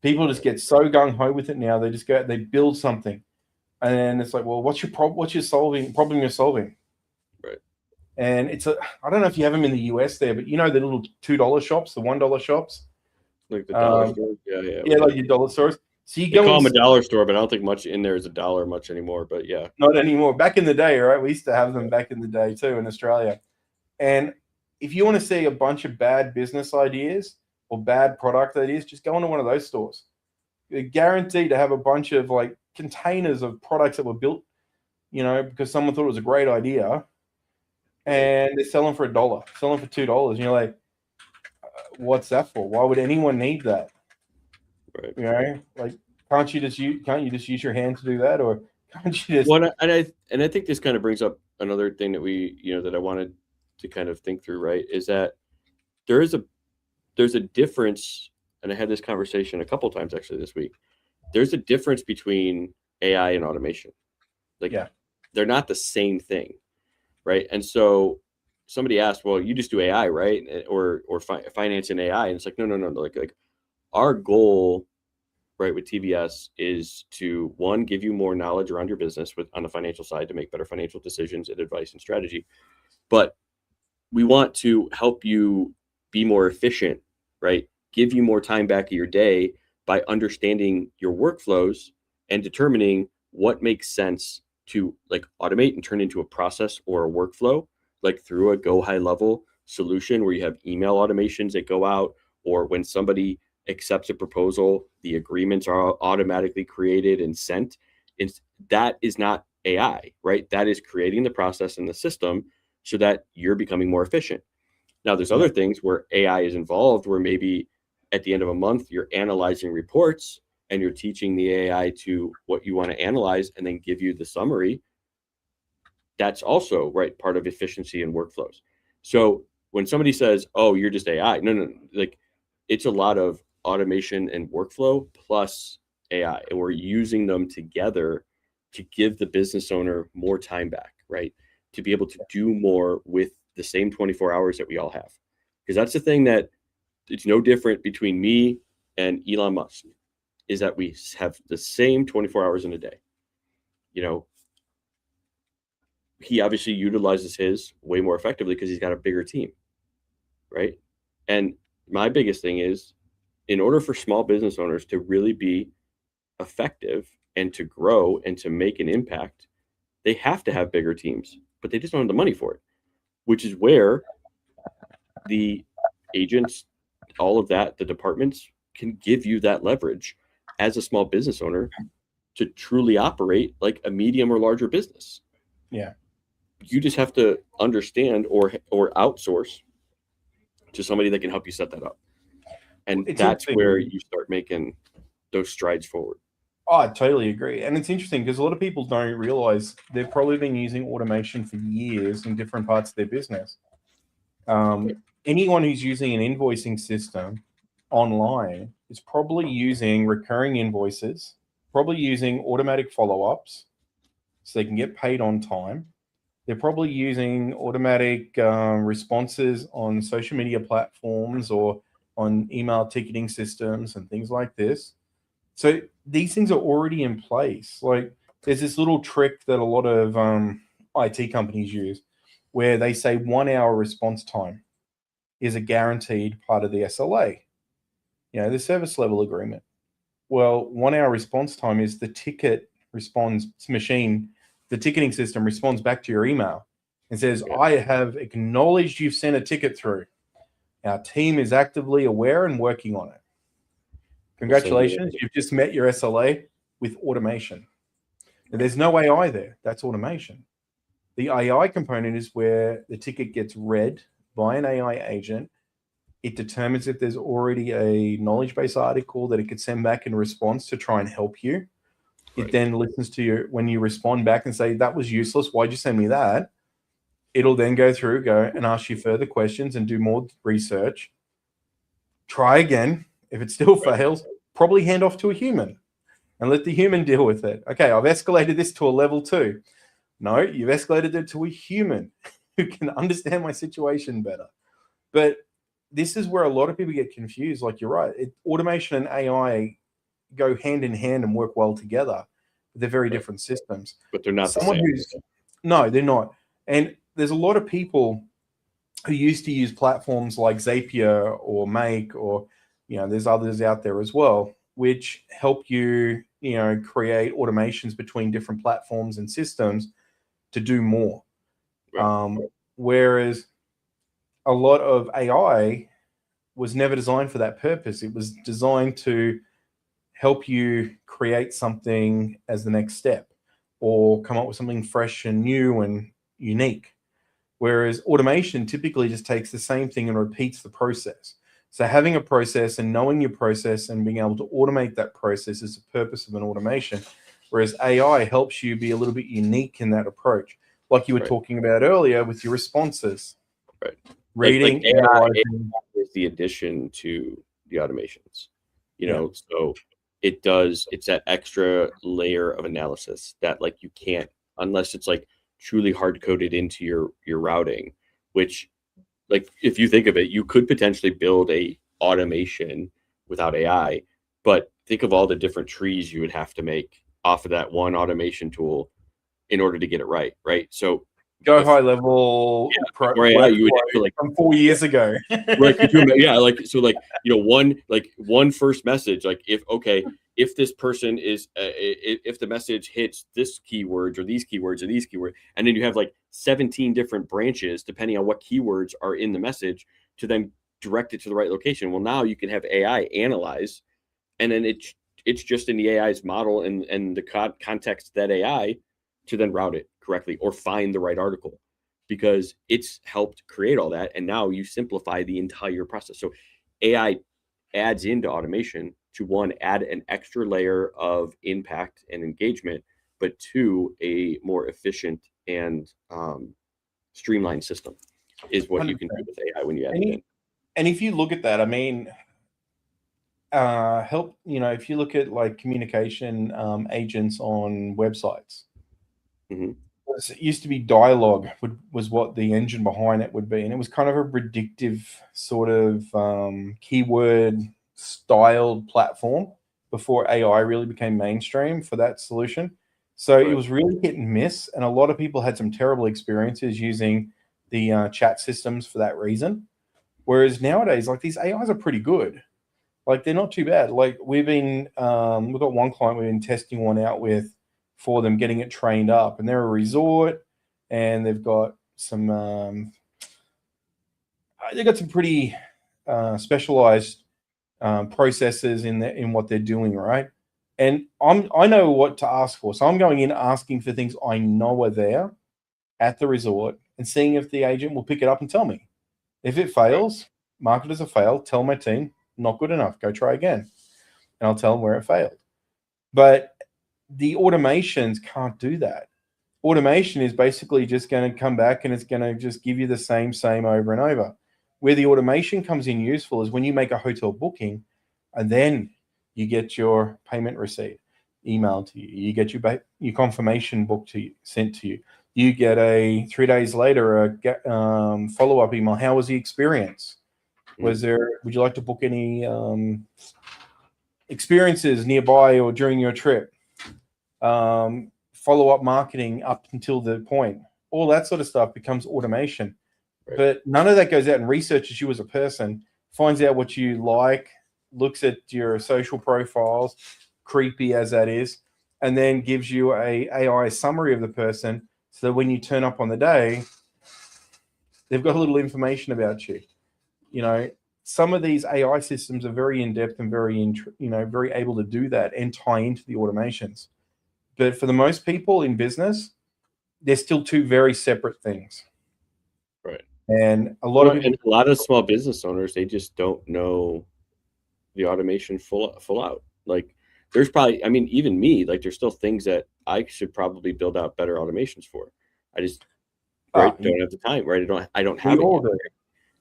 People just get so gung-ho with it now. They just go, they build something, and then it's like, well, what's your problem? What's your problem you're solving? Right. And I don't know if you have them in the US there, but the little $2 shops, the $1 shops, like the dollar store. Yeah, like your dollar stores. So you go call them a dollar store, but I don't think much in there is a dollar much anymore. But yeah, not anymore. Back in the day, right? We used to have them back in the day too in Australia. And if you want to see a bunch of bad business ideas or bad product ideas, just go into one of those stores. You're guaranteed to have a bunch of like containers of products that were built, because someone thought it was a great idea, and they're selling for $1, selling for $2. And you're like, what's that for? Why would anyone need that? Right. Like, can't you just use your hand to do that, or can't you just? Well, and I think this kind of brings up another thing that that I wanted to kind of think through, right? Is that there's a difference, and I had this conversation a couple times actually this week. There's a difference between AI and automation. They're not the same thing, right? And so somebody asked, well, you just do AI, right? Or finance and AI, and it's like, no. Like our goal, right, with TVS is to, one, give you more knowledge around your business on the financial side to make better financial decisions and advice and strategy. But we want to help you be more efficient, right? Give you more time back of your day by understanding your workflows and determining what makes sense to like automate and turn into a process or a workflow, like through a go high level solution where you have email automations that go out, or when somebody accepts a proposal, the agreements are automatically created and sent. That is not AI, right? That is creating the process and the system so that you're becoming more efficient. Now, there's other things where AI is involved, where maybe at the end of a month, you're analyzing reports and you're teaching the AI to what you want to analyze and then give you the summary. That's also, right, part of efficiency and workflows. So when somebody says, oh, you're just AI, no, like it's a lot of automation and workflow plus AI, and we're using them together to give the business owner more time back, right? To be able to do more with the same 24 hours that we all have. Because that's the thing that it's no different between me and Elon Musk, is that we have the same 24 hours in a day. He obviously utilizes his way more effectively because he's got a bigger team, right? And my biggest thing is, in order for small business owners to really be effective and to grow and to make an impact, they have to have bigger teams, but they just don't have the money for it, which is where the agents, all of that, the departments can give you that leverage as a small business owner to truly operate like a medium or larger business. Yeah. You just have to understand or outsource to somebody that can help you set that up. And that's where you start making those strides forward. Oh, I totally agree. And it's interesting because a lot of people don't realize they've probably been using automation for years in different parts of their business. Anyone who's using an invoicing system online is probably using recurring invoices, probably using automatic follow-ups so they can get paid on time. They're probably using automatic responses on social media platforms or on email ticketing systems and things like this. So these things are already in place. Like there's this little trick that a lot of IT companies use where they say 1 hour response time is a guaranteed part of the SLA, the service level agreement. Well, 1 hour response time is the ticket response machine, the ticketing system responds back to your email and says, I have acknowledged you've sent a ticket through. Our team is actively aware and working on it. Congratulations, you've just met your SLA with automation. Now, there's no AI there. That's automation. The AI component is where the ticket gets read by an AI agent. It determines if there's already a knowledge base article that it could send back in response to try and help you. It then listens to you when you respond back and say, that was useless. Why'd you send me that? It'll then go and ask you further questions and do more research. Try again. If it still fails, probably hand off to a human and let the human deal with it. Okay, I've escalated this to a level 2. No, you've escalated it to a human who can understand my situation better. But this is where a lot of people get confused. Like you're right. Automation and AI go hand in hand and work well together. They're very different systems. But they're not the same. No, they're not. And there's a lot of people who used to use platforms like Zapier or Make or, there's others out there as well, which help you, create automations between different platforms and systems to do more. Right. Whereas a lot of AI was never designed for that purpose. It was designed to help you create something as the next step or come up with something fresh and new and unique. Whereas automation typically just takes the same thing and repeats the process. So having a process and knowing your process and being able to automate that process is the purpose of an automation. Whereas AI helps you be a little bit unique in that approach. Like you were talking about earlier with your responses. Right. Reading, AI is the addition to the automations. So it's that extra layer of analysis that you can't, unless it's truly hard coded into your routing, which if you think of it, you could potentially build a automation without AI, but think of all the different trees you would have to make off of that one automation tool in order to get it right. So go high level you would have to from 4 years ago. Right. One first message, if this person is if the message hits this keywords or these keywords, and then you have 17 different branches depending on what keywords are in the message to then direct it to the right location. Well, now you can have AI analyze, and then it's just in the AI's model and the context of that AI to then route it correctly or find the right article, because it's helped create all that. And now you simplify the entire process. So AI adds into automation to, one, add an extra layer of impact and engagement, but two, a more efficient and streamlined system is what 100%. You can do with AI when you add it in. And if you look at that, if you look at communication agents on websites, mm-hmm. It used to be dialogue was what the engine behind it would be, and it was kind of a predictive sort of keyword styled platform before AI really became mainstream for that solution. So It was really hit and miss, and a lot of people had some terrible experiences using the chat systems for that reason. Whereas nowadays, these AIs are pretty good. They're not too bad. We've got one client we've been testing one out with for them, getting it trained up, and they're a resort, and they've got some pretty specialized processes in what they're doing, right? And I know what to ask for, so I'm going in asking for things I know are there at the resort and seeing if the agent will pick it up and tell me. If it fails, mark it as a fail, tell my team not good enough, go try again, and I'll tell them where it failed. But the automations can't do that. Automation is basically just going to come back and it's going to just give you the same over and over. Where the automation comes in useful is when you make a hotel booking and then you get your payment receipt emailed to you. You get your confirmation book sent to you. You get 3 days later a follow-up email. How was the experience? Would you like to book any experiences nearby or during your trip? Follow-up marketing up until the point. All that sort of stuff becomes automation. Right. But none of that goes out and researches you as a person, finds out what you like, looks at your social profiles, creepy as that is, and then gives you a AI summary of the person so that when you turn up on the day, they've got a little information about you. You know, some of these AI systems are very in-depth and very able to do that and tie into the automations. But for the most people in business, they're still two very separate things. Right. And a lot of small business owners, they just don't know the automation full out. Like there's probably, I mean, even me, like there's still things that I should probably build out better automations for. I just don't have the time, right? I don't have it.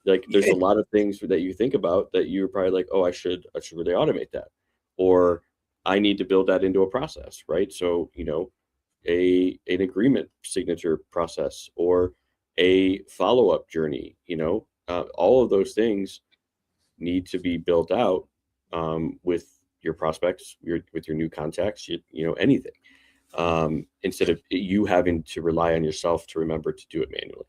Like there's a lot of things that you think about that you're probably like, oh, I should really automate that, or I need to build that into a process, right? So, you know, an agreement signature process or a follow-up journey, you know, all of those things need to be built out with your prospects, with your new contacts, you know, anything, instead of you having to rely on yourself to remember to do it manually.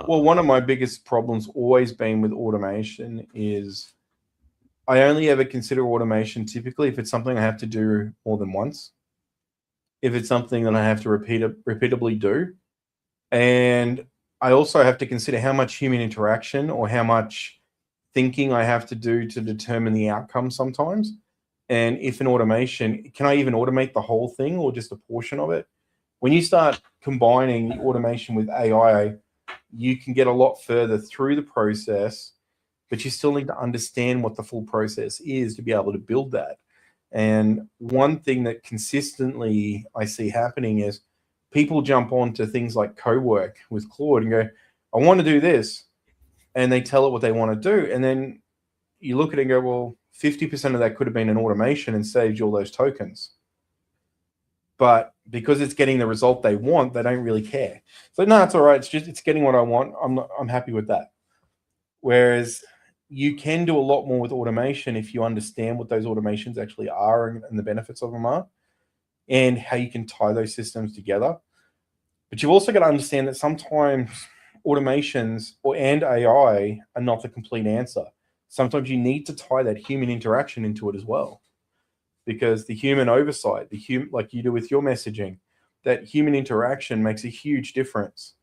Well, one of my biggest problems always been with automation is I only ever consider automation typically if it's something I have to do more than once. If it's something that I have to repeatedly do. And I also have to consider how much human interaction or how much thinking I have to do to determine the outcome sometimes. And if an automation, can I even automate the whole thing or just a portion of it? When you start combining the automation with AI, you can get a lot further through the process, but you still need to understand what the full process is to be able to build that. And one thing that consistently I see happening is people jump onto things like co-work with Claude and go, I want to do this. And they tell it what they want to do. And then you look at it and go, well, 50% of that could have been an automation and saved you all those tokens. But because it's getting the result they want, they don't really care. So no, it's all right. It's getting what I want. I'm happy with that. Whereas you can do a lot more with automation if you understand what those automations actually are and the benefits of them are and how you can tie those systems together. But you've also got to understand that sometimes automations and AI are not the complete answer. Sometimes you need to tie that human interaction into it as well. Because the human oversight, like you do with your messaging, that human interaction makes a huge difference.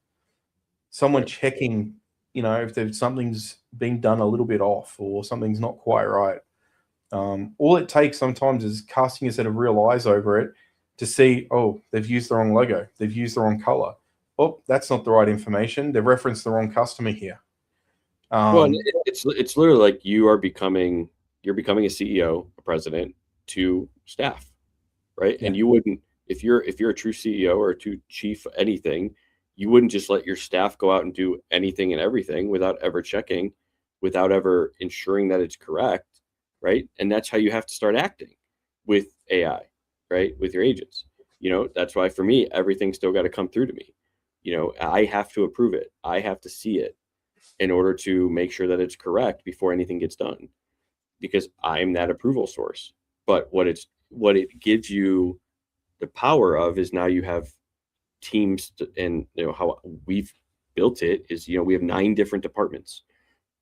Someone checking, you know, if something's being done a little bit off or something's not quite right. All it takes sometimes is casting a set of real eyes over it to see, oh, they've used the wrong logo. They've used the wrong color. Oh, that's not the right information. They've referenced the wrong customer here. Well, it's literally like you're becoming a CEO, a president to staff, right? Yeah. And you wouldn't, if you're a true CEO or a true chief anything, you wouldn't just let your staff go out and do anything and everything without ever checking, without ever ensuring that it's correct, right? And that's how you have to start acting with AI, right? With your agents. You know, that's why for me, everything's still got to come through to me. You know, I have to approve it. I have to see it in order to make sure that it's correct before anything gets done, because I'm that approval source. But what it gives you the power of is now you have teams, and you know how we've built it is, you know, we have 9 different departments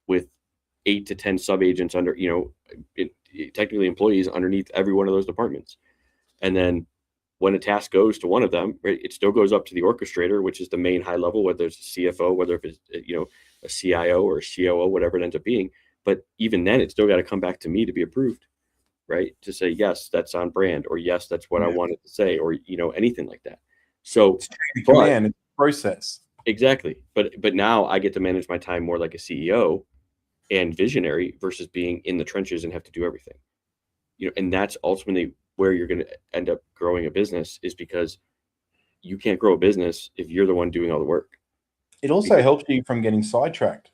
with 8 to 10 sub agents under, you know, technically employees underneath every one of those departments. And then when a task goes to one of them, right, it still goes up to the orchestrator, which is the main high level, whether it's a CFO, whether it's, you know, a CIO or a COO, whatever it ends up being. But even then, it's still got to come back to me to be approved, right? To say, yes, that's on brand, or yes, that's what I wanted to say, or, you know, anything like that. So it's a command, it's a process. Exactly. But now I get to manage my time more like a CEO and visionary versus being in the trenches and have to do everything. You know, and that's ultimately where you're going to end up growing a business, is because you can't grow a business if you're the one doing all the work. It also helps you from getting sidetracked.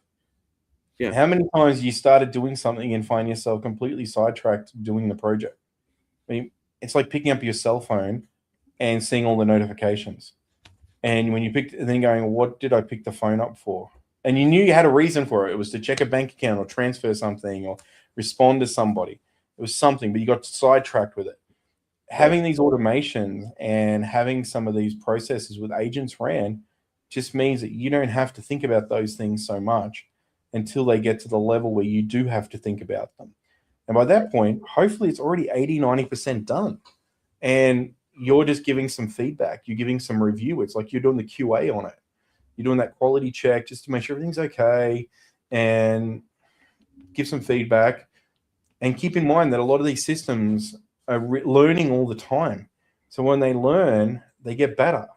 Yeah. How many times you started doing something and find yourself completely sidetracked doing the project? I mean, it's like picking up your cell phone and seeing all the notifications. And when you picked, and then going, what did I pick the phone up for? And you knew you had a reason for it. It was to check a bank account or transfer something or respond to somebody. It was something, but you got sidetracked with it. Having these automations and having some of these processes with agents ran just means that you don't have to think about those things so much until they get to the level where you do have to think about them. And by that point, hopefully it's already 80, 90% done. And you're just giving some feedback. You're giving some review. It's like you're doing the QA on it. You're doing that quality check just to make sure everything's okay and give some feedback. And keep in mind that a lot of these systems are learning all the time. So when they learn, they get better.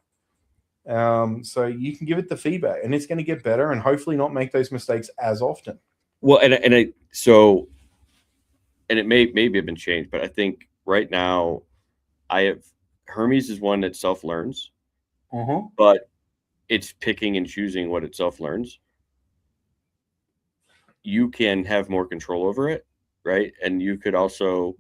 So you can give it the feedback and it's going to get better and hopefully not make those mistakes as often. Well, and it may have been changed, but I think right now Hermes is one that self-learns, but it's picking and choosing what it self-learns. You can have more control over it, right? And you could also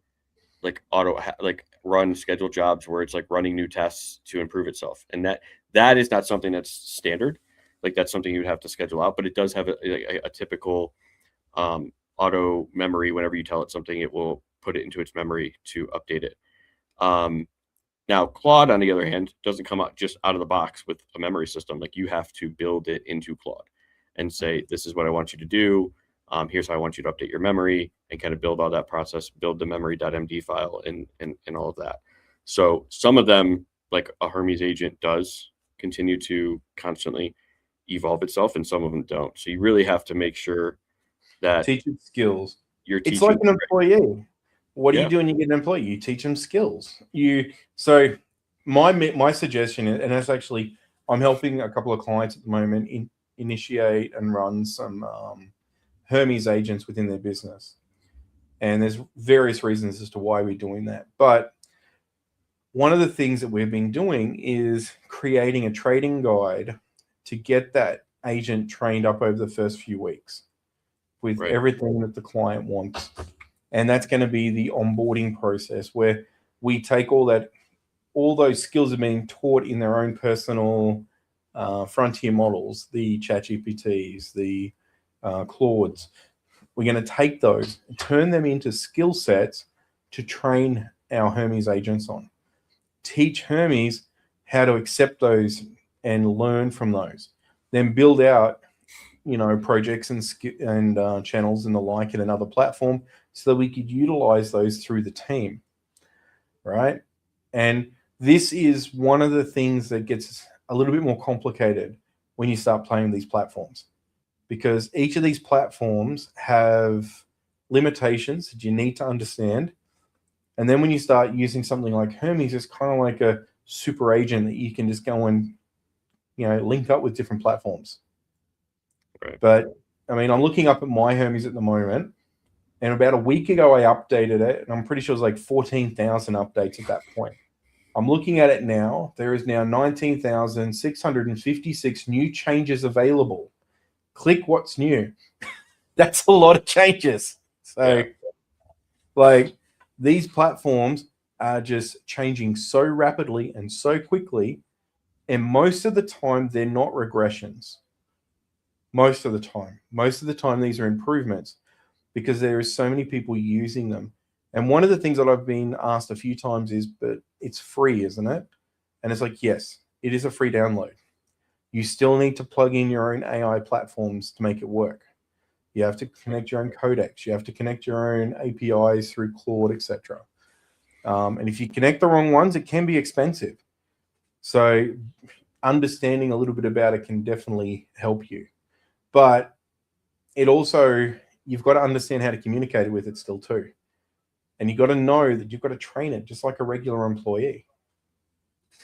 run scheduled jobs where it's like running new tests to improve itself. And that is not something that's standard. Like that's something you'd have to schedule out, but it does have a typical auto memory. Whenever you tell it something, it will put it into its memory to update it. Now, Claude, on the other hand, doesn't come out just out of the box with a memory system. Like you have to build it into Claude and say, this is what I want you to do. Here's how I want you to update your memory and kind of build all that process, build the memory.md file and all of that. So some of them, like a Hermes agent, does continue to constantly evolve itself, and some of them don't. So you really have to make sure that teach it skills. It's like an employee. What do you do when you get an employee? You teach them skills. So my suggestion, and that's actually, I'm helping a couple of clients at the moment initiate and run some Hermes agents within their business. And there's various reasons as to why we're doing that. But one of the things that we've been doing is creating a trading guide to get that agent trained up over the first few weeks with everything that the client wants. And that's going to be the onboarding process where we take all those skills are being taught in their own personal frontier models, the ChatGPTs, the Claudes. We're going to take those and turn them into skill sets to train our Hermes agents on. Teach Hermes how to accept those and learn from those. Then build out, projects and channels and the like in another platform so that we could utilize those through the team, right? And this is one of the things that gets a little bit more complicated when you start playing with these platforms, because each of these platforms have limitations that you need to understand. And then when you start using something like Hermes, it's kind of like a super agent that you can just go and, link up with different platforms. Right. But I mean, I'm looking up at my Hermes at the moment, and about a week ago I updated it, and I'm pretty sure it was like 14,000 updates at that point. I'm looking at it now. There is now 19,656 new changes available. Click what's new. That's a lot of changes. So, these platforms are just changing so rapidly and so quickly, and most of the time they're not regressions. Most of the time, these are improvements because there is so many people using them. And one of the things that I've been asked a few times is, but it's free, isn't it? And it's like, yes, it is a free download. You still need to plug in your own AI platforms to make it work. You have to connect your own codecs. You have to connect your own APIs through Claude, etc. And if you connect the wrong ones, it can be expensive. So understanding a little bit about it can definitely help you. But it also, you've got to understand how to communicate with it still too. And you've got to know that you've got to train it just like a regular employee.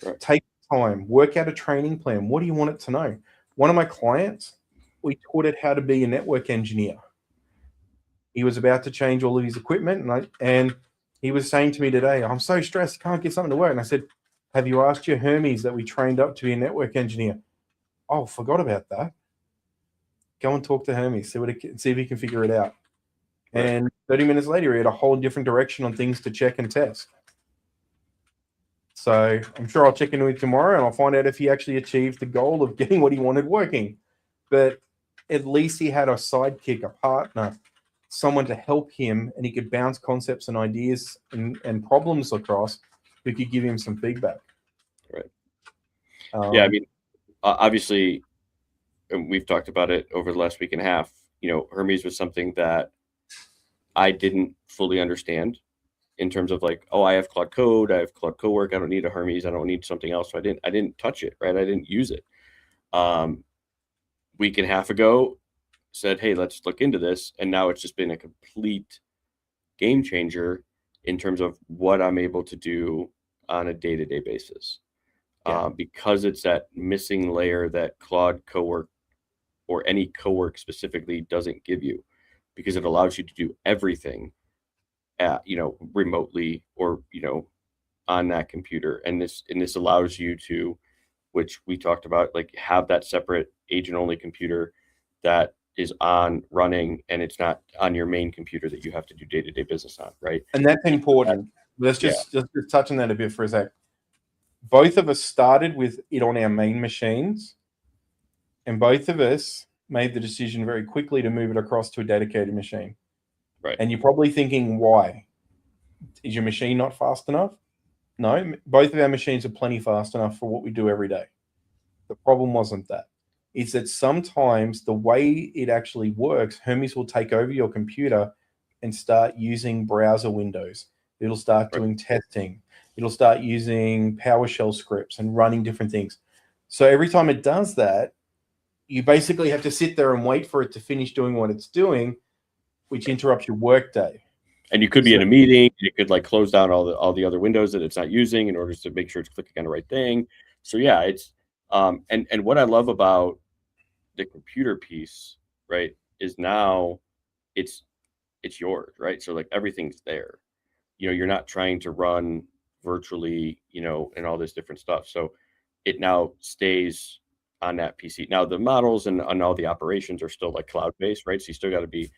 Right. Take time, work out a training plan. What do you want it to know? One of my clients, we taught it how to be a network engineer. He was about to change all of his equipment, and he was saying to me today, I'm so stressed, can't get something to work. And I said, have you asked your Hermes that we trained up to be a network engineer? Oh, forgot about that. Go and talk to Hermes, see if he can figure it out. Right. And 30 minutes later, he had a whole different direction on things to check and test. So I'm sure I'll check in with him tomorrow and I'll find out if he actually achieved the goal of getting what he wanted working. But at least he had a sidekick, a partner, someone to help him, and he could bounce concepts and ideas and problems across who could give him some feedback. Right. Yeah, I mean, obviously, and we've talked about it over the last week and a half. Hermes was something that I didn't fully understand in terms of like, oh, I have Claude Code, I have Claude Cowork, I don't need a Hermes, I don't need something else. So I didn't touch it, right? I didn't use it. Week and a half ago, said, hey, let's look into this. And now it's just been a complete game changer in terms of what I'm able to do on a day-to-day basis. Yeah. Because it's that missing layer that Claude Cowork or any Cowork specifically doesn't give you, because it allows you to do everything remotely or, on that computer. And this allows you to, which we talked about, like have that separate agent-only computer that is on running, and it's not on your main computer that you have to do day-to-day business on, right? And that's important. Let's just touch on that a bit for a sec. Both of us started with it on our main machines, and both of us made the decision very quickly to move it across to a dedicated machine. Right. And you're probably thinking, why? Is your machine not fast enough? No, both of our machines are plenty fast enough for what we do every day. The problem wasn't that. It's that sometimes the way it actually works, Hermes will take over your computer and start using browser windows. It'll start doing testing. It'll start using PowerShell scripts and running different things. So every time it does that, you basically have to sit there and wait for it to finish doing what it's doing, which interrupts your workday. And you could be in a meeting. You could like close down all the other windows that it's not using in order to make sure it's clicking on the right thing. So yeah, it's and what I love about the computer piece, right, is now it's yours, right? So like everything's there. You're not trying to run virtually, and all this different stuff. So it now stays on that PC. Now the models and all the operations are still like cloud-based, right? So you still got to be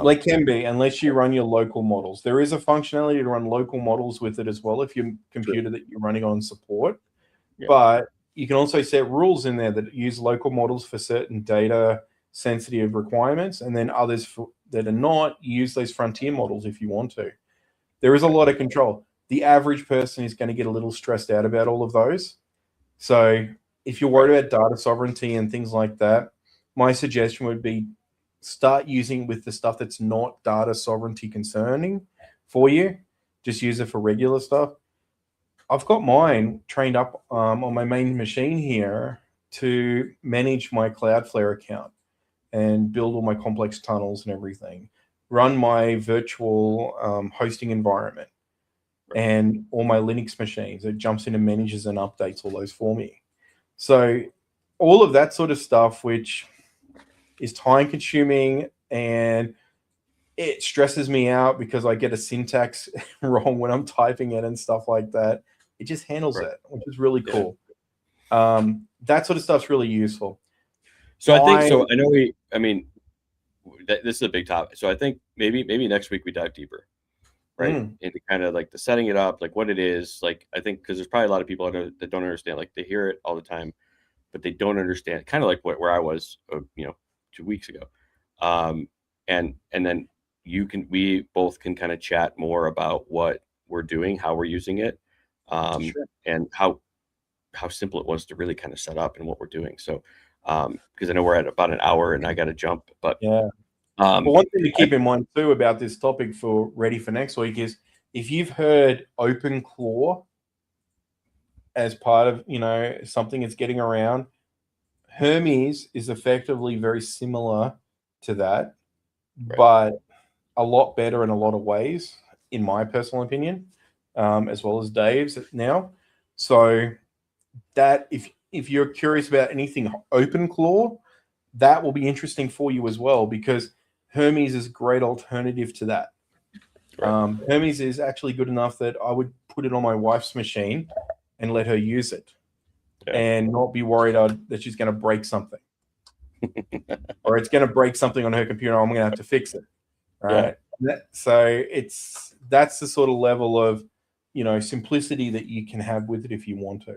they can be, unless you run your local models. There is a functionality to run local models with it as well if your computer that you're running on support. Yeah. But you can also set rules in there that use local models for certain data sensitive requirements, and then others that are not, use those frontier models if you want to. There is a lot of control. The average person is going to get a little stressed out about all of those. So if you're worried about data sovereignty and things like that, my suggestion would be start using with the stuff that's not data sovereignty concerning for you. Just use it for regular stuff. I've got mine trained up on my main machine here to manage my Cloudflare account and build all my complex tunnels and everything. Run my virtual hosting environment and all my Linux machines. It jumps in and manages and updates all those for me. So all of that sort of stuff, which is time consuming and it stresses me out because I get a syntax wrong when I'm typing it and stuff like that. It just handles it, which is really cool. That sort of stuff's really useful. So I know this is a big topic. So I think maybe next week we dive deeper, right? Into kind of like the setting it up, like what it is. Like I think because there's probably a lot of people that don't understand. Like they hear it all the time, but they don't understand. Kind of like where I was, 2 weeks ago, and then we both can kind of chat more about what we're doing, how we're using it, and how simple it was to really kind of set up and what we're doing. So because I know we're at about an hour and I got to jump, but yeah. But one thing to keep in mind too about this topic for ready for next week is if you've heard OpenClaw as part of something that's getting around, Hermes is effectively very similar to that, but a lot better in a lot of ways, in my personal opinion, as well as Dave's now. So that if you're curious about anything OpenClaw, that will be interesting for you as well, because Hermes is a great alternative to that. Hermes is actually good enough that I would put it on my wife's machine and let her use it and not be worried that she's going to break something. or it's going to break something on her computer. I'm going to have to fix it. Right. Yeah. So that's the sort of level of, simplicity that you can have with it if you want to.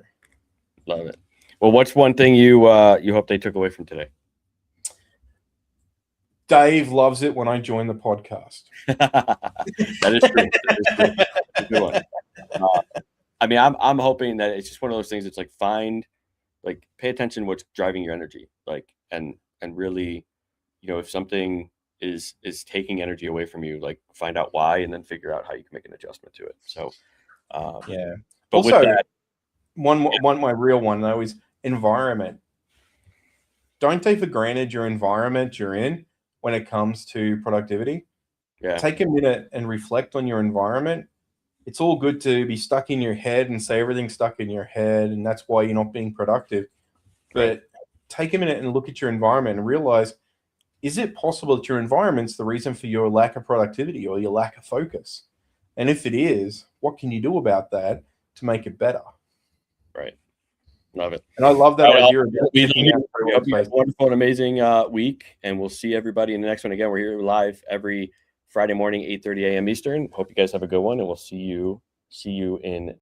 Love it. Well, what's one thing you hope they took away from today? Dave loves it when I join the podcast. That is true. That's a good one. I mean, I'm hoping that it's just one of those things. It's like pay attention to what's driving your energy, and really, if something is taking energy away from you, find out why, and then figure out how you can make an adjustment to it. So, yeah. But also, with that, my real one though is environment. Don't take for granted your environment you're in when it comes to productivity. Yeah. Take a minute and reflect on your environment. It's all good to be stuck in your head and say everything's stuck in your head, and that's why you're not being productive. But take a minute and look at your environment and realize, is it possible that your environment's the reason for your lack of productivity or your lack of focus? And if it is, what can you do about that to make it better? Right. Love it. And I love that idea. We hope you have a wonderful and amazing week, and we'll see everybody in the next one. Again, we're here live every Friday morning, 8:30 a.m. Eastern. Hope you guys have a good one, and we'll see you in